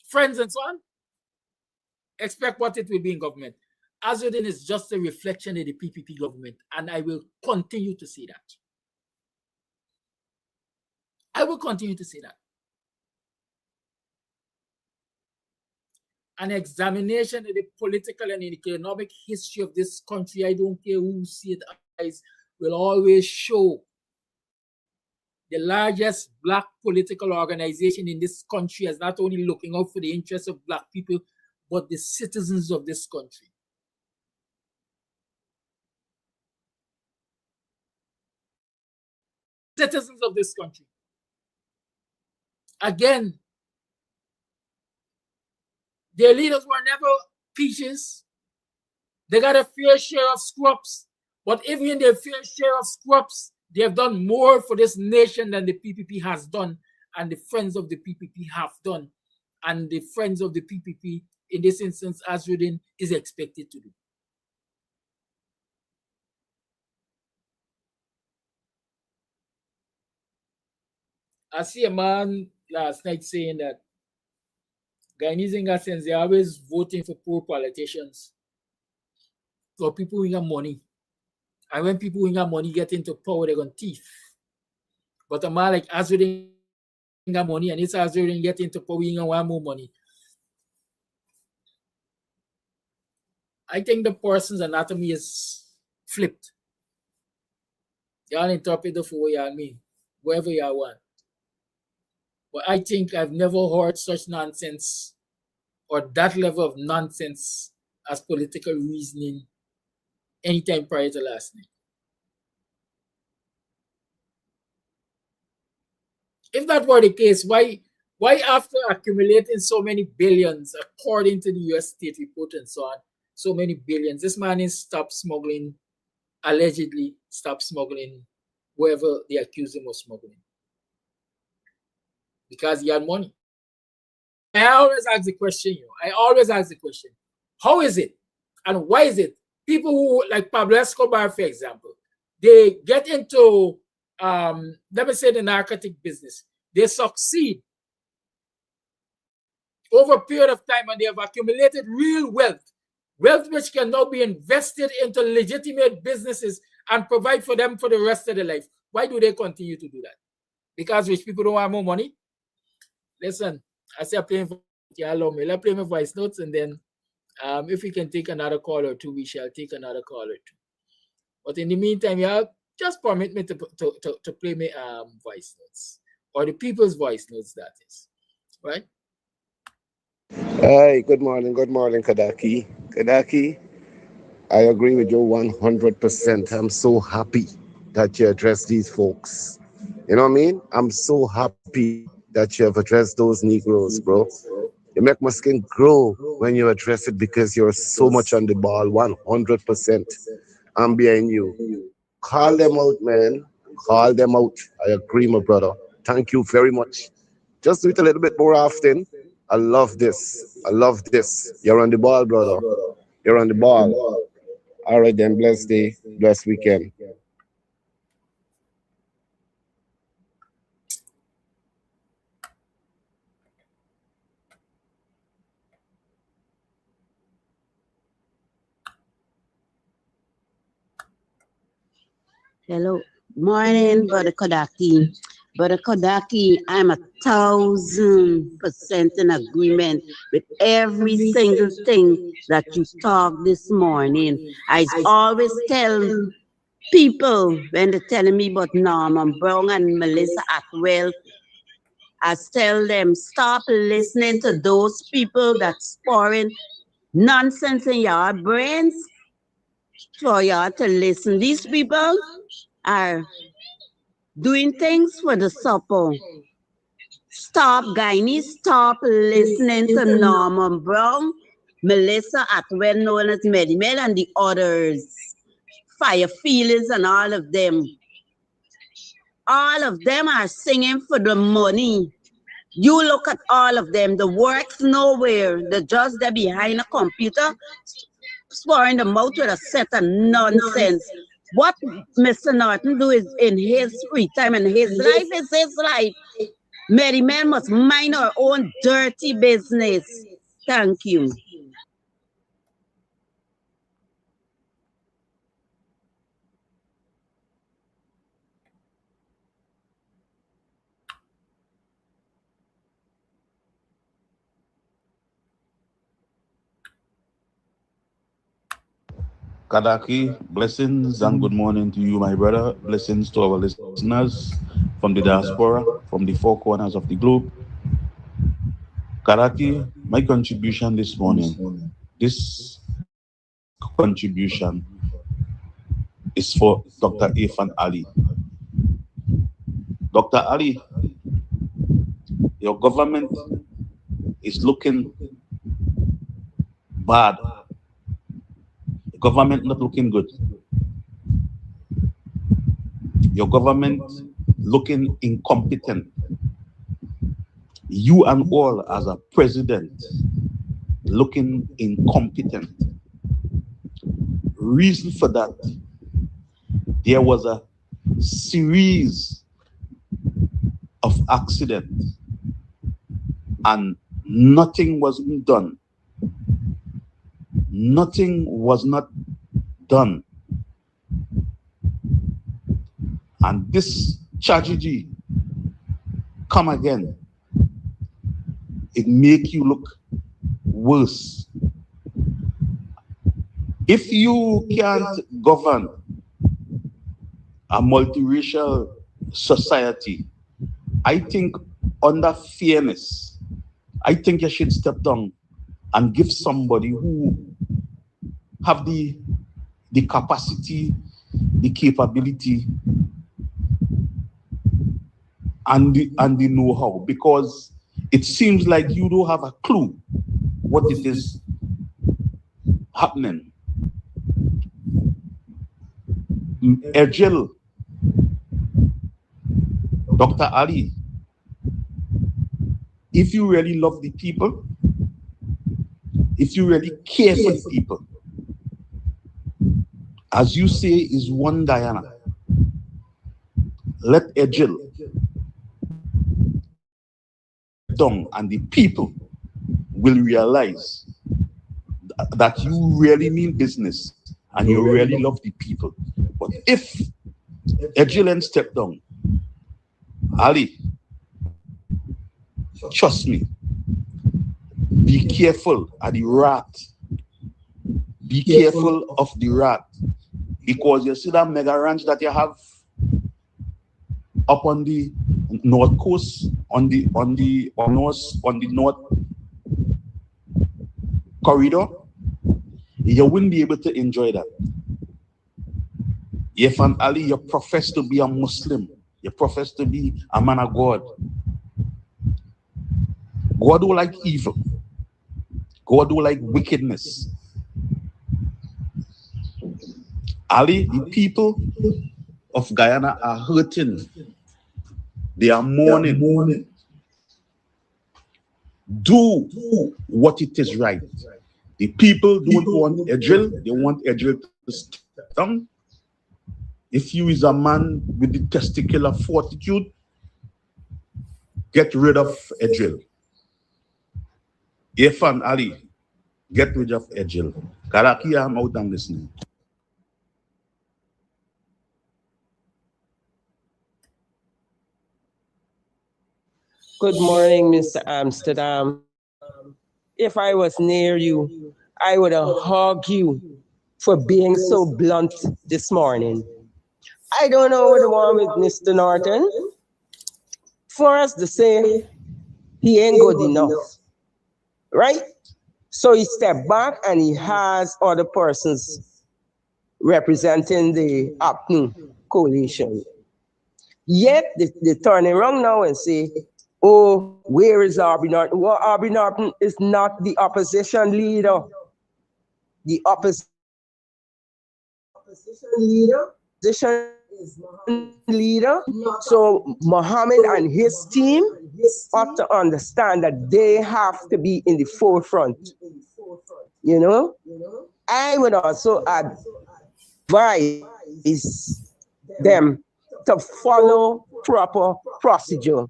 friends and so on, expect what it will be in government. Azudin is just a reflection of the PPP government, and I will continue to see that. I will continue to see that. An examination of the political and economic history of this country, I don't care who see it eyes, will always show the largest Black political organization in this country as not only looking out for the interests of Black people, but the citizens of this country. Citizens of this country. Again, their leaders were never peaches. They got a fair share of scrubs, but even in their fair share of scrubs, they have done more for this nation than the PPP has done, and the friends of the PPP have done, and the friends of the PPP, in this instance, Azudin, is expected to do. I see a man last night saying that Guyanese in that sense, they're always voting for poor politicians, for people who got money. And when people who got money get into power, they're going to thief. But a man like Azudin got money, and it's Azudin get into power, he want more money. I think the person's anatomy is flipped. Y'all interpret it for what y'all mean, whatever y'all want. But I think I've never heard such nonsense or that level of nonsense as political reasoning anytime prior to last night. If that were the case, why after accumulating so many billions, according to the US State Report and so on, so many billions, this man is stopped smuggling, allegedly stopped smuggling whoever they accuse him of smuggling? Because he had money. I always ask the question, how is it and why is it people who, like Pablo Escobar, for example, they get into, let me say, the narcotic business, they succeed over a period of time and they have accumulated real wealth which can now be invested into legitimate businesses and provide for them for the rest of their life. Why do they continue to do that? Because rich people don't want more money? Listen, I say I'm playing for you, allow me. Let's play my voice notes, and then if we can take another call or two, we shall take another call or two. But in the meantime, y'all just permit me to play my voice notes, or the people's voice notes, that is. Right? Hey, good morning, Kadaki. Kadaki, I agree with you 100%. I'm so happy that you address these folks. You know what I mean? I'm so happy that you have addressed those Negroes, bro. You make my skin grow when you address it because you're so much on the ball, 100%. I'm behind you. Call them out, man. Call them out. I agree, my brother. Thank you very much. Just do it a little bit more often. I love this. I love this. You're on the ball, brother. You're on the ball. All right, then. Blessed day. Blessed weekend. Hello. Morning, Brother Kodaki. Brother Kodaki, I'm 1,000% in agreement with every single thing that you talked this morning. I always tell people when they're telling me about Norman Brown and Melissa Atwell, I tell them, stop listening to those people that's pouring nonsense in your brains for y'all to listen. These people are doing things for the supper. Stop, Guyanese, stop listening to Norman Brown, Melissa Atwell, known as Medimel, and the others. Fire Feelings and all of them. All of them are singing for the money. You look at all of them, the work's nowhere. The just they're behind a computer, swearing the mouth with a set of nonsense. What Mr. Norton do is in his free time and his life is his life. Mary Man must mind her own dirty business. Thank you. Kadaki, blessings and good morning to you, my brother. Blessings to our listeners from the diaspora, from the four corners of the globe. Kadaki, my contribution this morning, this contribution is for Dr. Irfan Ali. Dr. Ali, your government is looking bad. The government not looking good. Your government looking incompetent. You and all as a president looking incompetent. Reason for that, there was a series of accidents and nothing was done. Nothing was not done. And this tragedy come again. It make you look worse. If you can't govern a multiracial society, I think under fairness, I think you should step down and give somebody who have the capacity, the capability, and the know-how, because it seems like you don't have a clue what it is happening. Ejel, Dr. Ali, if you really love the people, if you really care for the people, as you say, is one Guyana, let Ejel down and the people will realize that you really mean business and you really love the people. But if Ejel step down, Ali, trust me, be careful of the rat. Be careful of the rat. Because you see that mega ranch that you have up on the north coast, on the north corridor, you wouldn't be able to enjoy that. Irfan Ali, you profess to be a Muslim. You profess to be a man of God. God don't like evil. God don't like wickedness. Ali, the people of Guyana are hurting. They are mourning. Do what it is right. The people don't want Ejel. They want Ejel to step down. If you is a man with the testicular fortitude, get rid of Ejel. Irfan Ali, get rid of Ejel. Karaki, I'm out and listening. Good morning, Mr. Amsterdam. If I was near you, I would have hugged you for being so blunt this morning. I don't know what the one with Mr. Norton. For us to say he ain't good enough, right? So he stepped back and he has other persons representing the APNU coalition. Yet they turn around now and say, oh, where is Aubrey Norton? Well, Aubrey Norton is not the opposition leader. The opposition leader. So Mohammed and his team ought to understand that they have to be in the forefront. You know, I would also advise them to follow proper procedure.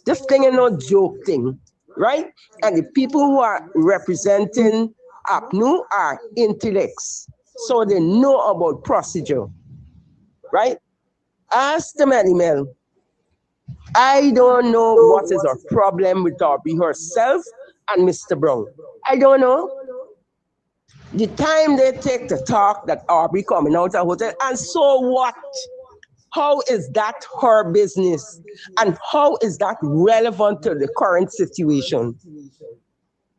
This thing is no joke thing, right? And the people who are representing APNU are intellects, so they know about procedure, right? As to Melimel, I don't know what is her problem with Darby herself and Mr. Brown. I don't know. The time they take to talk that Aubrey coming out of hotel, and so what? How is that her business? And how is that relevant to the current situation?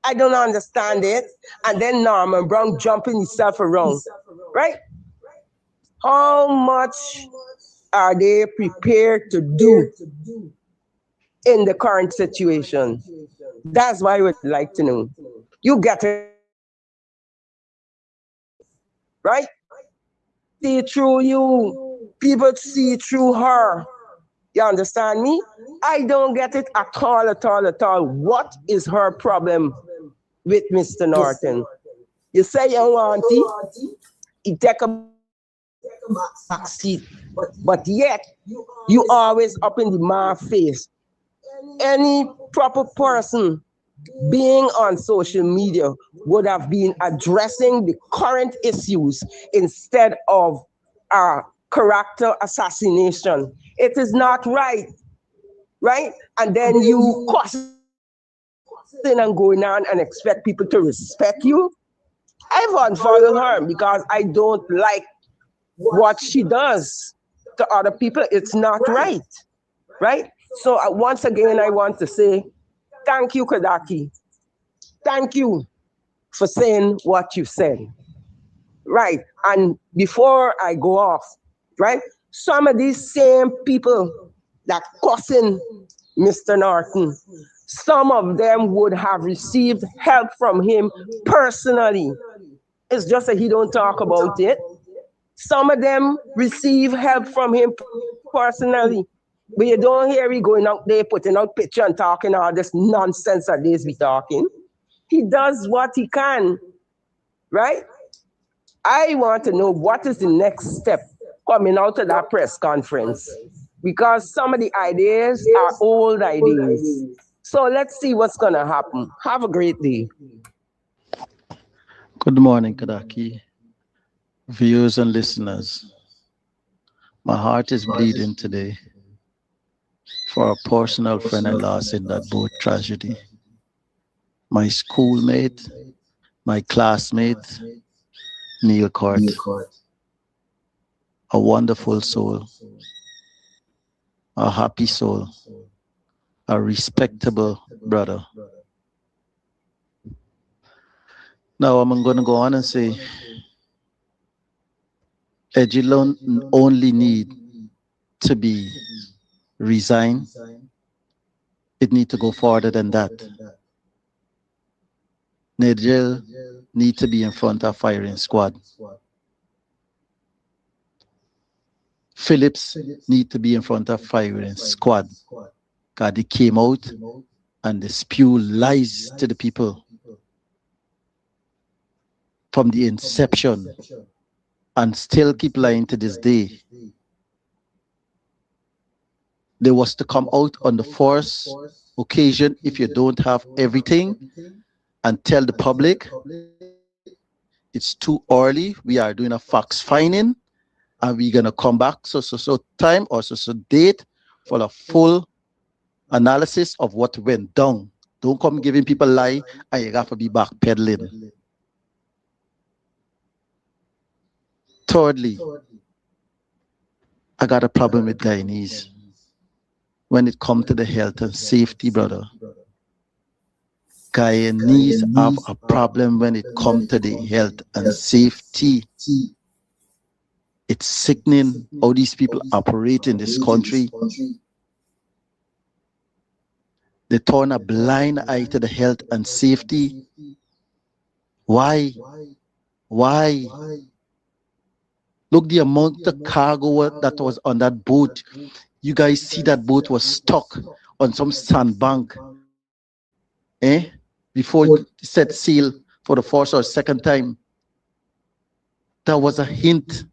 I don't understand it. And then Norman Brown jumping himself around, right? How much are they prepared to do in the current situation? That's why I would like to know. You get it, right? See through you. People see through her. You understand me? I don't get it at all, at all, at all. What is her problem with Mr. Norton? You say you want it, he take a back seat, but yet you always up in the man face. Any proper person being on social media would have been addressing the current issues instead of character assassination. It is not right, right? And then you cussing and going on and expect people to respect you. I've unfollowed her because I don't like what she does to other people. It's not right, right? So once again, I want to say thank you, Kadaki. Thank you for saying what you said. Right. And before I go off, right, some of these same people that cussing Mr. Norton, some of them would have received help from him personally. It's just that he don't talk about it. Some of them receive help from him personally. But you don't hear he going out there putting out picture and talking all this nonsense that they be talking. He does what he can, right? I want to know what is the next step coming out of that press conference, because some of the ideas are old ideas. So let's see what's going to happen. Have a great day. Good morning, Kadaki. Viewers and listeners, my heart is bleeding today for a personal friend I lost in that boat tragedy. My schoolmate, my classmate, Neil Court, a wonderful soul, a happy soul, a respectable brother. Now I'm going to go on and say, Ejilon only need to be resigned. It need to go further than that. Nejil need to be in front of firing squad. Phillips need to be in front of firing squad. God, they came out and they spew lies to the people from the inception and still keep lying to this day. They was to come out on the first occasion if you don't have everything and tell the public it's too early. We are doing a fact finding and we're gonna come back so time or so date for a full analysis of what went down. Don't come giving people lie and you have to be backpedaling. Thirdly, I got a problem with Guyanese when it comes to the health and safety, brother. Guyanese have a problem when it comes to the health and safety. It's sickening how these people operate in this country. They turn a blind eye to the health and safety. Why? Why? Look, the amount of cargo that was on that boat. You guys see that boat was stuck on some sandbank, before it set sail for the first or second time. That was a hint.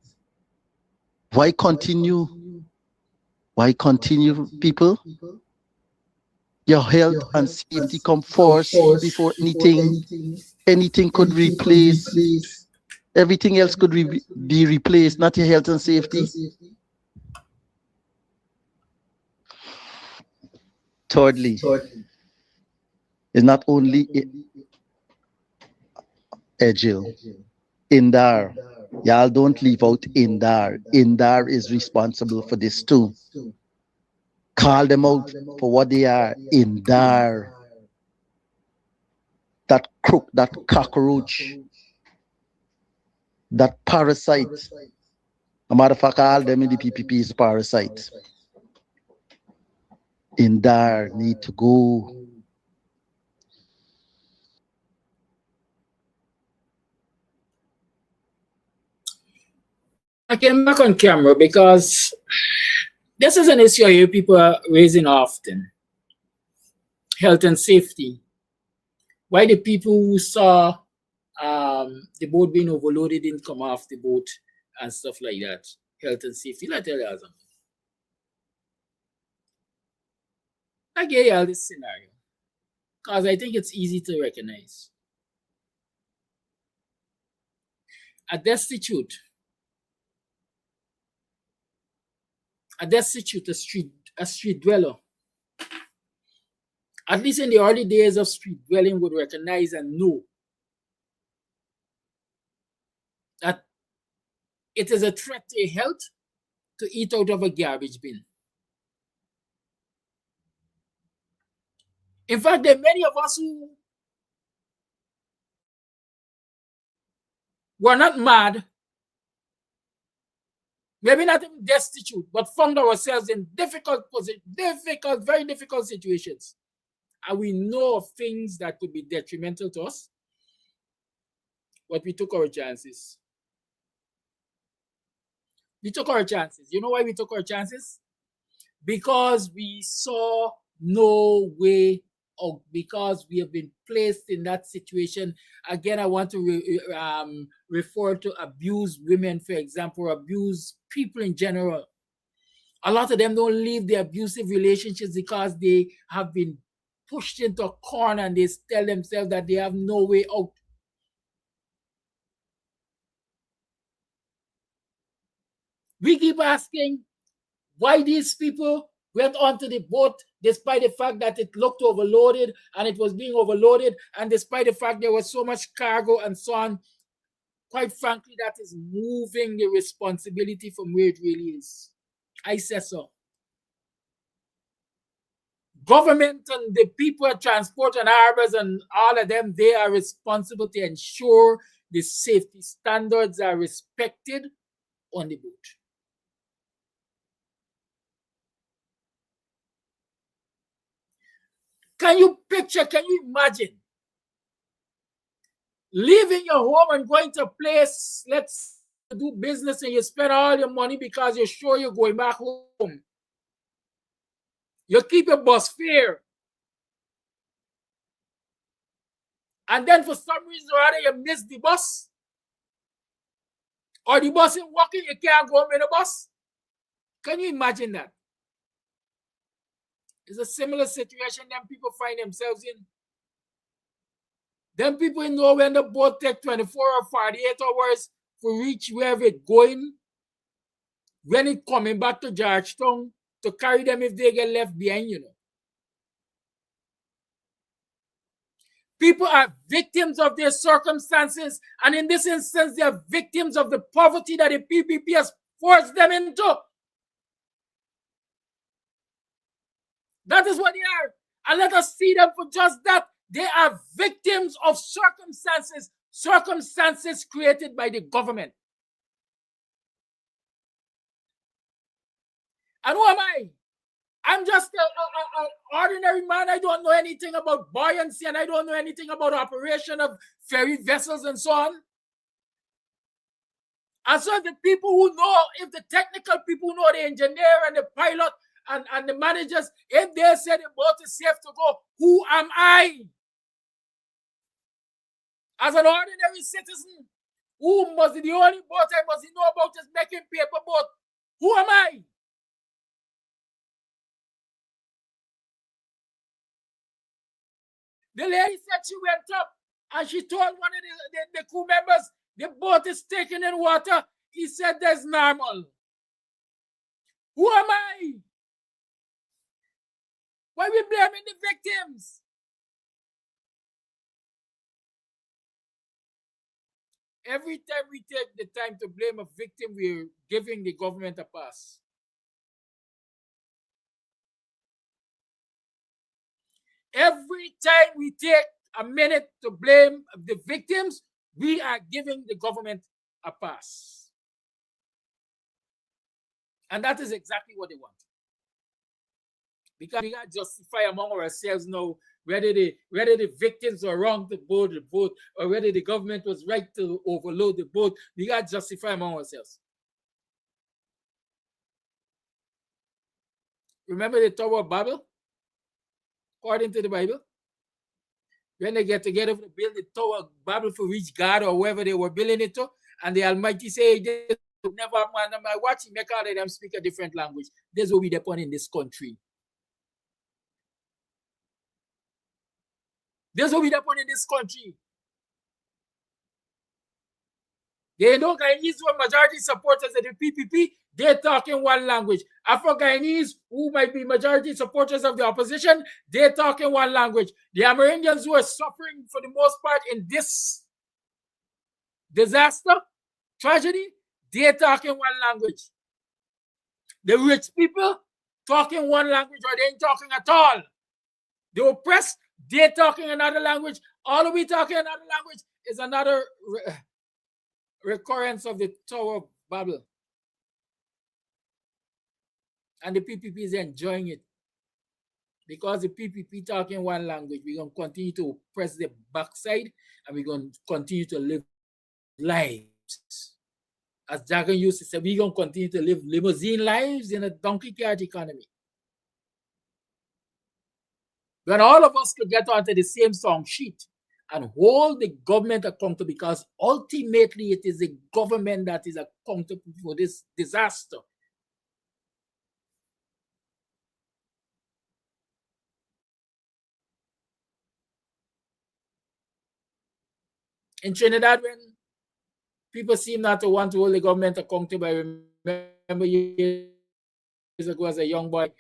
Why continue? Why continue, people? Your health and safety come first before anything. Anything could replace. Everything else could be replaced, not your health and safety. Thirdly, it's not only Agile. Indar. Y'all don't leave out Indar. Indar is responsible for this too. Call them out for what they are. Indar. That crook, that cockroach, that parasite. A matter of fact, all them in the PPP is parasite. Indar need to go. I came back on camera because this is an issue I hear people are raising often. Health and safety. Why the people who saw the boat being overloaded didn't come off the boat and stuff like that. Health and safety. Let me tell you something. I gave you all this scenario because I think it's easy to recognize. A destitute, a street dweller, at least in the early days of street dwelling, would recognize and know that it is a threat to health to eat out of a garbage bin. In fact, there are many of us who were not mad, maybe not even destitute, but found ourselves in very difficult situations. And we know of things that could be detrimental to us, but we took our chances. We took our chances. You know why we took our chances? Because we saw no way out, because we have been placed in that situation. Again, I want to refer to abused women, for example, abused people in general. A lot of them don't leave their abusive relationships because they have been pushed into a corner and they tell themselves that they have no way out. We keep asking why these people went onto the boat despite the fact that it looked overloaded and it was being overloaded, and despite the fact there was so much cargo and so on. Quite frankly, that is moving the responsibility from where it really is. I say so. Government and the people at transport and harbors and all of them, they are responsible to ensure the safety standards are respected on the boat. Can you picture, can you imagine leaving your home and going to a place, let's do business, and you spend all your money because you're sure you're going back home? You keep your bus fare. And then for some reason or other, you miss the bus. Or the bus is walking, you can't go home in the bus. Can you imagine that? It's a similar situation that people find themselves in. Then people know when the boat take 24 or 48 hours to reach wherever it's going, when it's coming back to Georgetown, to carry them if they get left behind, you know. People are victims of their circumstances, and in this instance, they are victims of the poverty that the PPP has forced them into. That is what they are. And let us see them for just that. They are victims of circumstances created by the government. And who am I? I'm just an ordinary man. I don't know anything about buoyancy, and I don't know anything about operation of ferry vessels and so on. And so if the people who know, if the technical people who know, the engineer and the pilot and the managers, if they say the boat is safe to go, who am I? As an ordinary citizen, who must be the only boat I must know about is making paper boat. Who am I? The lady said she went up and she told one of the crew members, the boat is taken in water. He said that's normal. Who am I? Why are we blaming the victims? Every time we take the time to blame a victim, we're giving the government a pass. Every time we take a minute to blame the victims, we are giving the government a pass. And that is exactly what they want. Because we got to justify among ourselves now whether the victims were wrong to board the boat or whether the government was right to overload the boat. We got to justify among ourselves. Remember the Tower of Babel? According to the Bible? When they get together to build the Tower of Babel for which God or whoever they were building it to, and the Almighty say, this will never man, I watch him, make all of them speak a different language. This will be the point in this country. This will be the point in this country. They know Guyanese were majority supporters of the PPP. They're talking one language. Afro-Guyanese, who might be majority supporters of the opposition, they're talking one language. The Amerindians who are suffering for the most part in this disaster, tragedy, they're talking one language. The rich people talking one language or they ain't talking at all. The oppressed, they're talking another language. All of we talking another language is another recurrence of the Tower of Babel. And the PPP is enjoying it. Because the PPP talking one language, we're going to continue to press the backside and we're going to continue to live lives. As Jagan used to say, we're going to continue to live limousine lives in a donkey cart economy. When all of us could get onto the same song sheet and hold the government accountable, because ultimately it is the government that is accountable for this disaster. In Trinidad, when people seem not to want to hold the government accountable, I remember years ago as a young boy,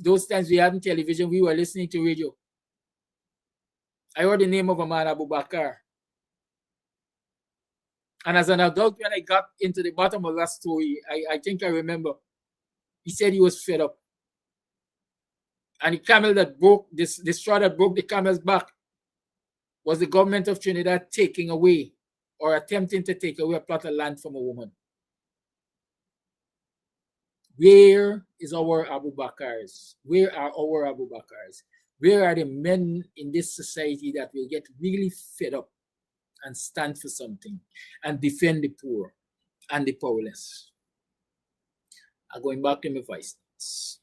those times we hadn't television, we were listening to radio. I heard the name of a man, Abu Bakr. And as an adult, when I got into the bottom of that story, I think I remember, he said he was fed up. And the camel that broke, the straw that broke the camel's back was the government of Trinidad taking away or attempting to take away a plot of land from a woman. Where is our Abu Bakrs? Where are our Abu Bakrs? Where are the men in this society that will get really fed up and stand for something and defend the poor and the powerless? I'm going back to my voice notes.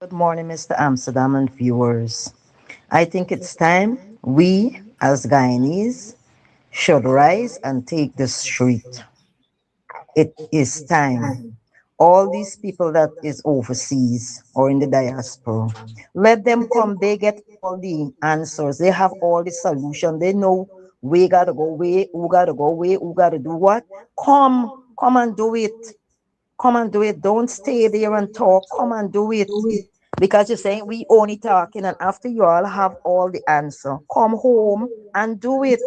Good morning, Mr. Amsterdam and viewers. I think it's time we, as Guyanese, should rise and take the street. It is time. All these people that is overseas or in the diaspora, let them come. They get all the answers. They have all the solution. They know we gotta go away, who gotta go away, who gotta do what. Come and do it. Come and do it. Don't stay there and talk. Come and do it. Because you're saying we only talking, and after you all have all the answer, come home and do it.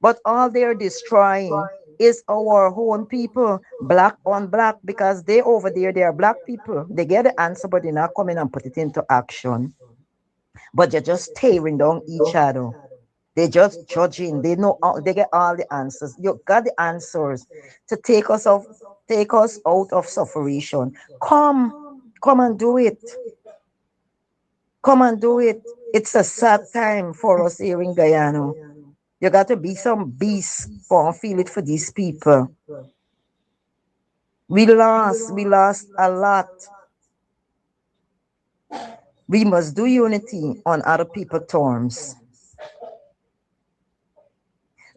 But all they're destroying is our own people, black on black, because they over there, they are black people. They get the answer, but they're not coming and put it into action. But they're just tearing down each other. They're just judging. They know they get all the answers. You got the answers to take us out of suffering. Come and do it. Come and do it. It's a sad time for us here in Guyana. You got to be some beast for feel it for these people. We lost a lot. We must do unity on other people's terms.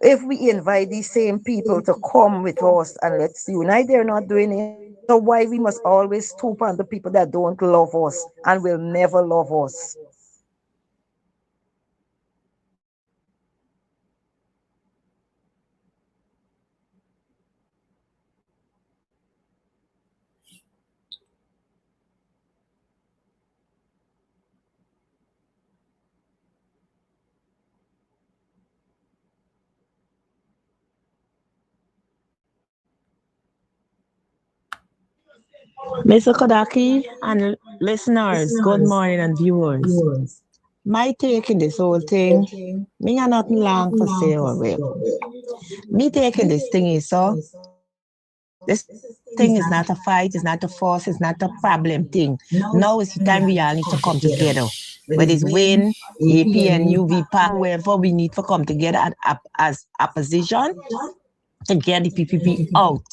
If we invite these same people to come with us and let's unite, they're not doing it. So why we must always stoop on the people that don't love us and will never love us? Mr. Kodaki and listeners, good morning and viewers. My take in this whole thing, me got nothing long for say over it. Me taking this thing is so, this thing is not a fight, it's not a force, it's not a problem thing. Now is the time we all need to come together. Whether it's WIN, APNU, VPAC, whoever we need to come together as opposition to get the PPP out.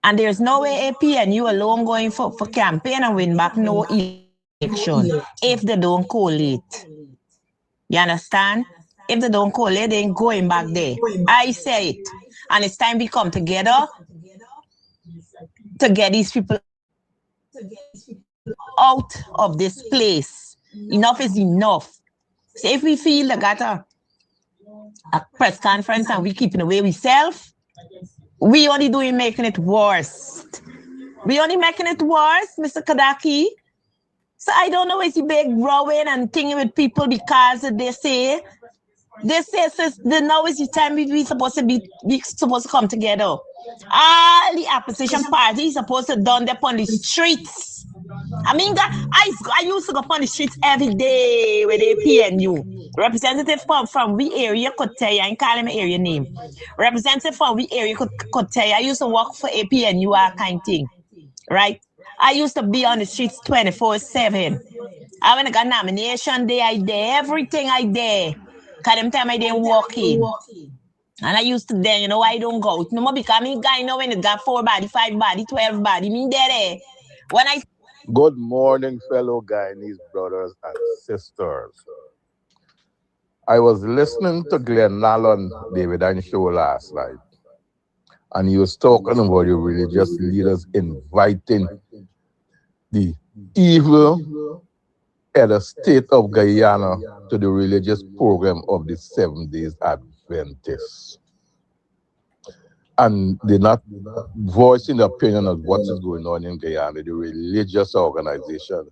And there's no way APNU alone going for campaign and win back no election if they don't collate. You understand? If they don't collate, they ain't going back there. I say it. And it's time we come together to get these people out of this place. Enough is enough. So if we feel they got a press conference and we keeping away ourselves, we only doing making it worse. We only making it worse, Mr. Kadaki. So I don't know if you big growing and thinking with people because they say the now is the time we supposed to come together. All the opposition parties supposed to done there on the streets. I mean, I used to go on the streets every day with APNU. Representative from we area could tell you, I ain't calling my area name. Representative from we area could tell you, I used to work for APNU, all kind of thing. Right? I used to be on the streets 24/7. I when I got nomination day, I did everything I did. Cause them time I didn't walk in. And I used to then, you know, I don't go out no more because me guy know when it got 4 body, 5 body, 12 body, me there. When I Good morning, fellow Guyanese brothers and sisters. I was listening to Glenn Nallon, David, and show last night, and he was talking about the religious leaders inviting the evil at the state of Guyana to the religious program of the 7 Days Adventists. And they're not voicing the opinion of what is going on in Guyana, the religious organization.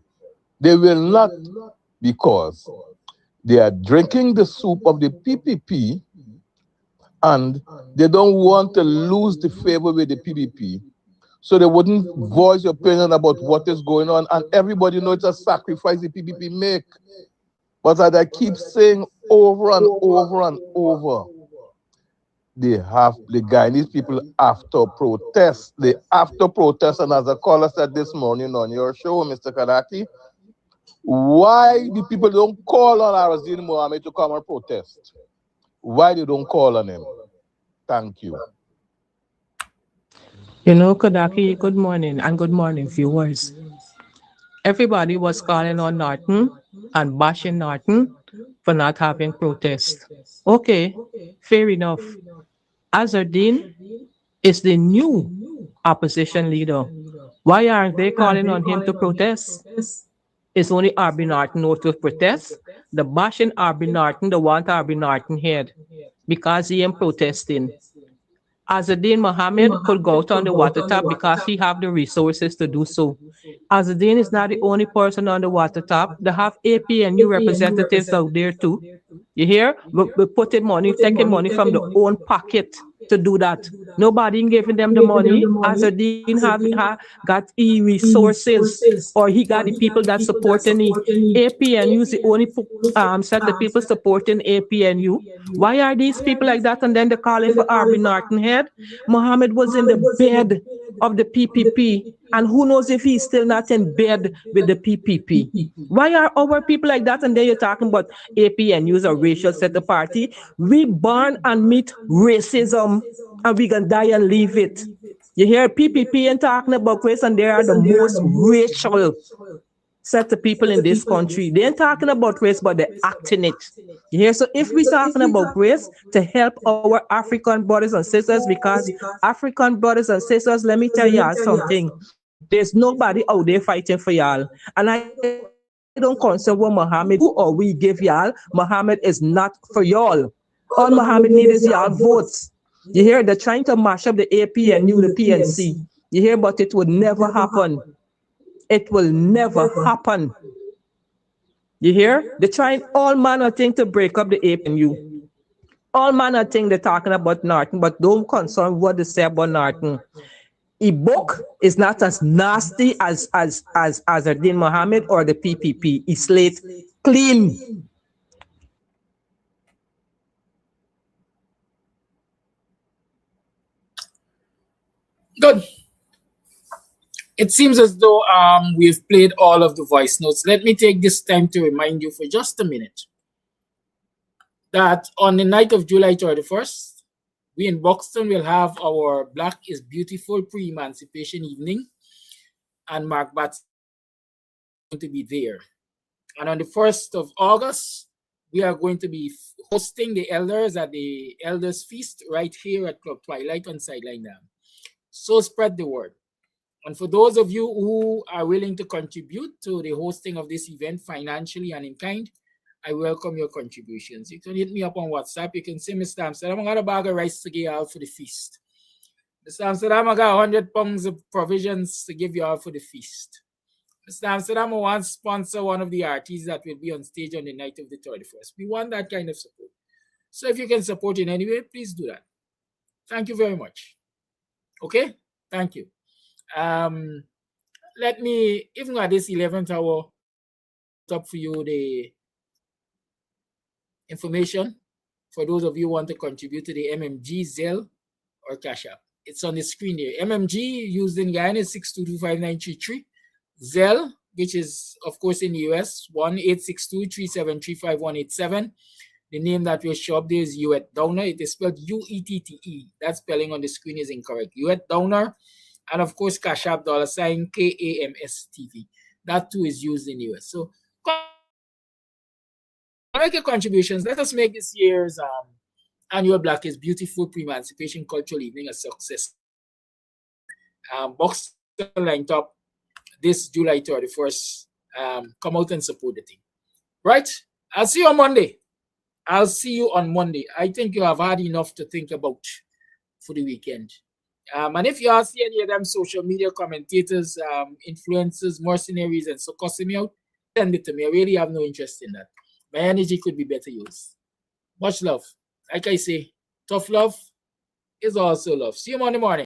They will not, because they are drinking the soup of the PPP and they don't want to lose the favor with the PPP. So they wouldn't voice their opinion about what is going on. And everybody knows it's a sacrifice the PPP make. But as I keep saying over and over and over, the Guyanese people have to protest. They have to protest. And as a caller said this morning on your show, Mr. Kadaki, why the people don't call on Arazin Mohammed to come and protest? Why they don't call on him? Thank you. You know, Kodaki, good morning and good morning, viewers. Everybody was calling on Norton and bashing Norton for not having protest. Okay, fair enough. Azardine is the new opposition leader. Why aren't they calling on him to protest? It's only Arby Norton who to protest. The bashing Arby Norton, the want Arby Norton head because he ain't protesting. Azadine Mohammed could go out on the water top because he have the resources to do so. Azadine is not the only person on the water top. They have APNU representatives out there too. You hear? We putting money, taking money from the own pocket to do that. Nobody giving them the money. Azadine got resources, or he got the people that supporting the APNU is the only set the people supporting APNU. Why are these people like that? And then they're calling for Arby Norton head. Mohammed was in the bed of the PPP, and who knows if he's still not in bed with the PPP. Why are our people like that? And then you're talking about APNUs or racial center party. We born and meet racism, and we can die and leave it. You hear PPP and talking about race, and they are the most racial set of people in this country. They ain't talking about race, but they're acting it. You hear? So if we're talking about race to help our African brothers and sisters, because African brothers and sisters, let me tell y'all something. There's nobody out there fighting for y'all. And I don't concern what Muhammad do or we give y'all. Muhammad is not for y'all. All Muhammad needs is y'all votes. You hear? They're trying to mash up the APNU, the PNC. You hear? But it would never happen. It will never happen. You hear? They're trying all manner of things to break up the APNU. All manner of things they're talking about Norton, but don't concern what they say about Norton. Ibok is not as nasty as Azardin Mohammed or the PPP. He slate clean. Good. It seems as though we've played all of the voice notes. Let me take this time to remind you for just a minute that on the night of July 31st, we in Buxton will have our Black is Beautiful pre-emancipation evening, and Mark Batts is going to be there. And on the 1st of August, we are going to be hosting the elders at the Elders Feast right here at Club Twilight on Sideline Dam. So spread the word. And for those of you who are willing to contribute to the hosting of this event financially and in kind, I welcome your contributions. You can hit me up on WhatsApp. You can say, Mr. Amsterdam, I got a bag of rice to give you all for the feast. Mr. Amsterdam, I got 100 pounds of provisions to give you all for the feast. Mr. Amsterdam, I want to sponsor one of the artists that will be on stage on the night of the 31st. We want that kind of support. So if you can support in any way, please do that. Thank you very much. Okay? Thank you. Let me, even at this 11th hour, up for you the information for those of you who want to contribute to the MMG, Zelle, or Cash App. It's on the screen there. MMG used in Guyana is 6225933. Zelle, which is, of course, in the US, 1-862-373-5187. The name that will show up there is Uet Downer. It is spelled U-E-T-T-E. That spelling on the screen is incorrect. Uet Downer. And of course, Cash App, $ KAMSTV. That too is used in the US. So make your contributions. Let us make this year's annual Black is Beautiful pre-emancipation cultural evening a success. Box line top this July 31st. Come out and support the team. Right? I'll see you on Monday. I think you have had enough to think about for the weekend. And if you all see any of them social media commentators, influencers, mercenaries, and so cussing me out, send it to me. I really have no interest in that. My energy could be better used. Much love. Like I say, tough love is also love. See you Monday morning.